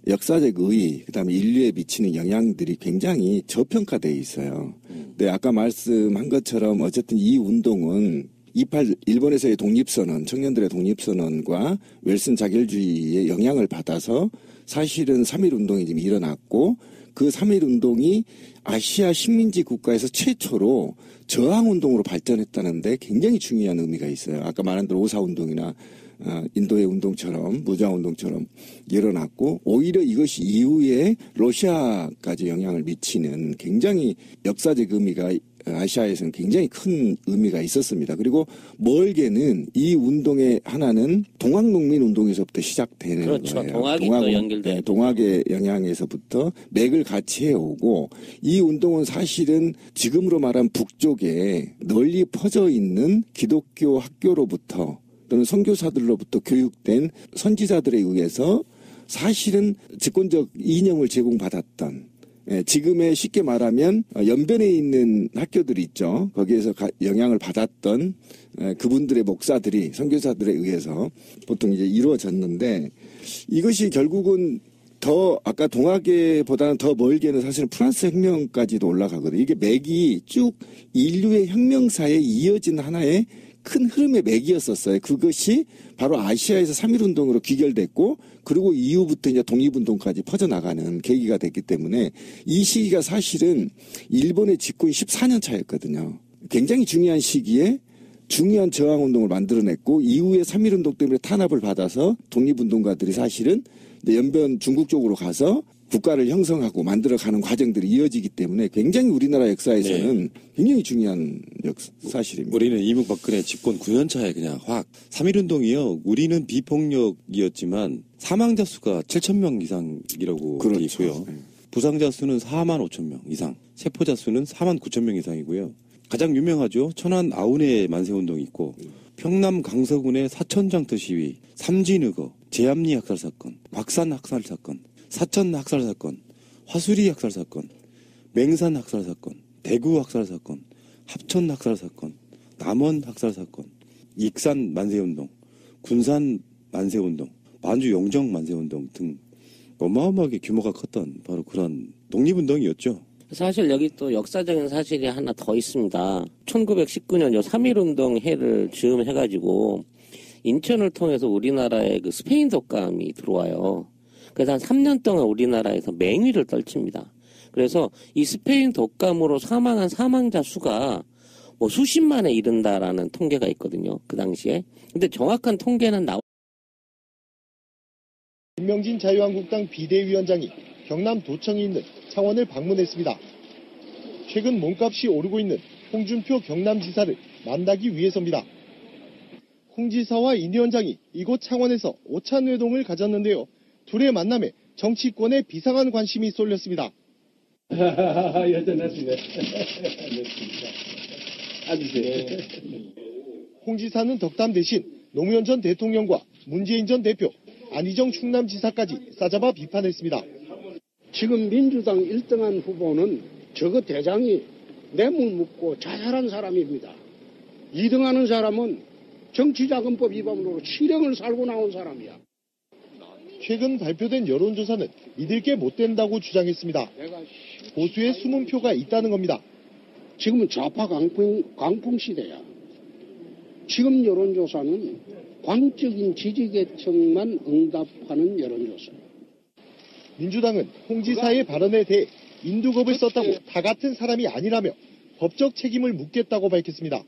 역사적 의의, 그다음에 인류에 미치는 영향들이 굉장히 저평가되어 있어요. 근데 아까 말씀한 것처럼 어쨌든 이 운동은 28 일본에서의 독립선언, 청년들의 독립선언과 웰슨 자결주의의 영향을 받아서 사실은 3.1 운동이 지금 일어났고 그 3.1 운동이 아시아 식민지 국가에서 최초로 저항 운동으로 발전했다는데 굉장히 중요한 의미가 있어요. 아까 말한 대로 5.4 운동이나 인도의 운동처럼 무저항 운동처럼 일어났고 오히려 이것이 이후에 러시아까지 영향을 미치는 굉장히 역사적 의미가 아시아에서는 굉장히 큰 의미가 있었습니다. 그리고 멀게는 이 운동의 하나는 동학농민 운동에서부터 시작되는 그렇죠. 거예요. 동학이 또 연결돼요. 동학의 영향에서부터 맥을 같이 해오고 이 운동은 사실은 지금으로 말하면 북쪽에 널리 퍼져 있는 기독교 학교로부터 또는 선교사들로부터 교육된 선지자들에 의해서 사실은 직권적 이념을 제공받았던 지금의 쉽게 말하면 연변에 있는 학교들이 있죠. 거기에서 영향을 받았던 그분들의 목사들이 선교사들에 의해서 보통 이제 이루어졌는데 이것이 결국은 더 아까 동학계보다는 더 멀게는 사실은 프랑스 혁명까지도 올라가거든요. 이게 맥이 쭉 인류의 혁명사에 이어진 하나의 큰 흐름의 맥이었었어요. 그것이 바로 아시아에서 3.1 운동으로 귀결됐고 그리고 이후부터 이제 독립운동까지 퍼져나가는 계기가 됐기 때문에 이 시기가 사실은 일본의 집권이 14년 차였거든요. 굉장히 중요한 시기에 중요한 저항운동을 만들어냈고 이후에 3.1 운동 때문에 탄압을 받아서 독립운동가들이 사실은 연변 중국 쪽으로 가서 국가를 형성하고 만들어가는 과정들이 이어지기 때문에 굉장히 우리나라 역사에서는 굉장히 중요한 사실입니다. 우리는 이명박근혜 집권 9년 차에 그냥 확 3.1 운동이요. 우리는 비폭력이었지만 사망자 수가 7,000명 이상이라고 되어 있고요. 부상자 수는 4만 5천 명 이상, 세포자 수는 4만 9천 명 이상이고요. 가장 유명하죠. 천안 아운의 만세운동이 있고 평남 강서군의 사천장터 시위, 삼진의거, 제암리 학살 사건, 곽산 학살 사건, 사천 학살 사건, 화수리 학살 사건, 맹산 학살 사건, 대구 학살 사건, 합천 학살 사건, 남원 학살 사건, 익산 만세운동, 군산 만세운동, 만주 영정 만세운동 등 어마어마하게 규모가 컸던 바로 그런 독립운동이었죠. 사실 여기 또 역사적인 사실이 하나 더 있습니다. 1919년 요 3.1 운동 해를 즈음해가지고 인천을 통해서 우리나라에 그 스페인 독감이 들어와요. 그래서 한 3년 동안 우리나라에서 맹위를 떨칩니다. 그래서 이 스페인 독감으로 사망한 사망자 수가 뭐 수십만에 이른다라는 통계가 있거든요. 그 당시에. 근데 정확한 통계는 김명진 자유한국당 비대위원장이 경남 도청에 있는 창원을 방문했습니다. 최근 몸값이 오르고 있는 홍준표 경남지사를 만나기 위해서입니다. 홍 지사와 인 위원장이 이곳 창원에서 오찬회동을 가졌는데요. 둘의 만남에 정치권에 비상한 관심이 쏠렸습니다. 여전하시네. 앉으세요. 홍 지사는 덕담 대신 노무현 전 대통령과 문재인 전 대표, 안희정 충남지사까지 싸잡아 비판했습니다. 지금 민주당 1등한 후보는 저거 대장이 뇌물 묻고 자살한 사람입니다. 2등하는 사람은 정치자금법 위반으로 실형을 살고 나온 사람이야. 최근 발표된 여론조사는 믿을 게 못 된다고 주장했습니다. 보수의 숨은 표가 있다는 겁니다. 지금은 좌파 강풍 시대야. 지금 여론조사는 광적인 지지계층만 응답하는 여론조사야. 민주당은 홍 지사의 발언에 대해 인두겁을 썼다고 다 같은 사람이 아니라며 법적 책임을 묻겠다고 밝혔습니다.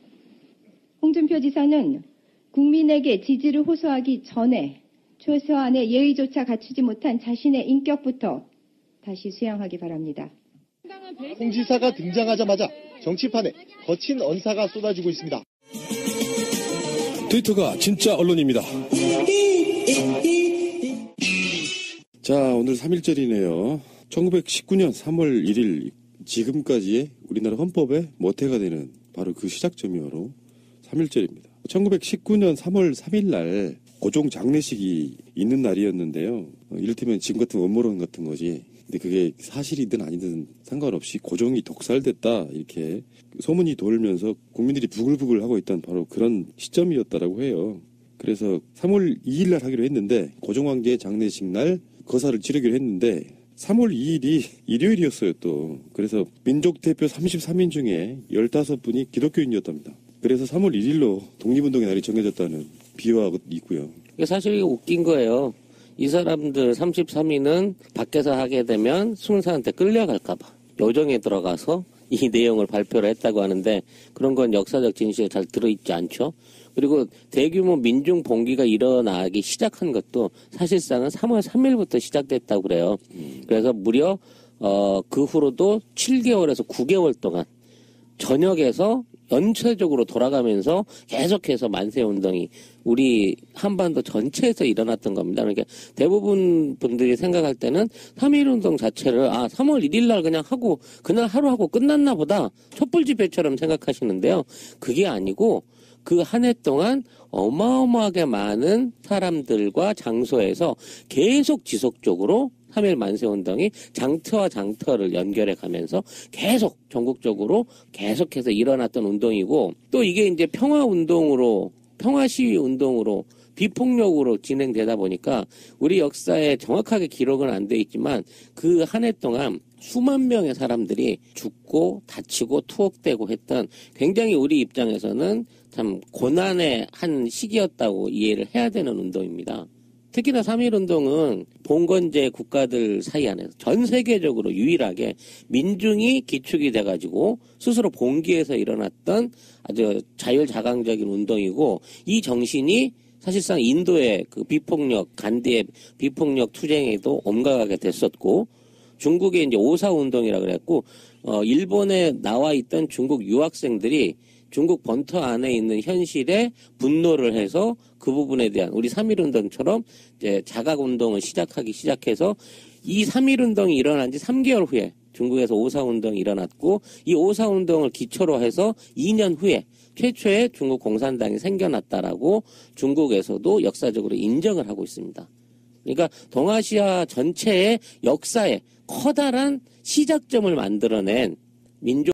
홍준표 지사는 국민에게 지지를 호소하기 전에 최소한의 예의조차 갖추지 못한 자신의 인격부터 다시 수양하기 바랍니다. 홍 지사가 등장하자마자 정치판에 거친 언사가 쏟아지고 있습니다. 트위터가 진짜 언론입니다. 자, 오늘 3.1절이네요. 1919년 3월 1일 지금까지의 우리나라 헌법의 모태가 되는 바로 그 시작점이므로 3.1절입니다. 1919년 3월 3일 날 고종 장례식이 있는 날이었는데요. 이를테면 지금 같은 음모론 같은 거지. 근데 그게 사실이든 아니든 상관없이 고종이 독살됐다 이렇게 소문이 돌면서 국민들이 부글부글 하고 있던 바로 그런 시점이었다라고 해요. 그래서 3월 2일 날 하기로 했는데 고종 황제의 장례식 날 거사를 치르기로 했는데 3월 2일이 일요일이었어요 또. 그래서 민족 대표 33인 중에 15분이 기독교인이었답니다. 그래서 3월 1일로 독립운동의 날이 정해졌다는 비화가 있고요. 사실 이게 웃긴 거예요. 이 사람들 33인은 밖에서 하게 되면 순사한테 끌려갈까봐 요정에 들어가서 이 내용을 발표를 했다고 하는데 그런 건 역사적 진실에 잘 들어있지 않죠. 그리고 대규모 민중 봉기가 일어나기 시작한 것도 사실상은 3월 3일부터 시작됐다고 그래요. 그래서 무려 그 후로도 7개월에서 9개월 동안 전역에서 연쇄적으로 돌아가면서 계속해서 만세운동이 우리 한반도 전체에서 일어났던 겁니다. 그러니까 대부분 분들이 생각할 때는 3.1운동 자체를 3월 1일 날 그냥 하고 그날 하루 하고 끝났나 보다 촛불 집회처럼 생각하시는데요. 그게 아니고 그 한 해 동안 어마어마하게 많은 사람들과 장소에서 계속 지속적으로 3.1 만세운동이 장터와 장터를 연결해 가면서 계속 전국적으로 계속해서 일어났던 운동이고 또 이게 이제 평화운동으로 평화시위운동으로 비폭력으로 진행되다 보니까 우리 역사에 정확하게 기록은 안 돼 있지만 그 한 해 동안 수만 명의 사람들이 죽고 다치고 투옥되고 했던 굉장히 우리 입장에서는 참 고난의 한 시기였다고 이해를 해야 되는 운동입니다. 특히나 3.1운동은 봉건제 국가들 사이 안에서 전 세계적으로 유일하게 민중이 기축이 돼가지고 스스로 봉기해서 일어났던 아주 자율자강적인 운동이고 이 정신이 사실상 인도의 그 비폭력, 간디의 비폭력 투쟁에도 엄격하게 됐었고 중국의 이제 오사운동이라 그랬고 일본에 나와 있던 중국 유학생들이 중국 본토 안에 있는 현실에 분노를 해서 그 부분에 대한 우리 3.1운동처럼 이제 자각운동을 시작해서 이 3.1운동이 일어난 지 3개월 후에 중국에서 오사운동이 일어났고 이 오사운동을 기초로 해서 2년 후에 최초의 중국 공산당이 생겨났다라고 중국에서도 역사적으로 인정을 하고 있습니다. 그러니까 동아시아 전체의 역사에 커다란 시작점을 만들어낸 민족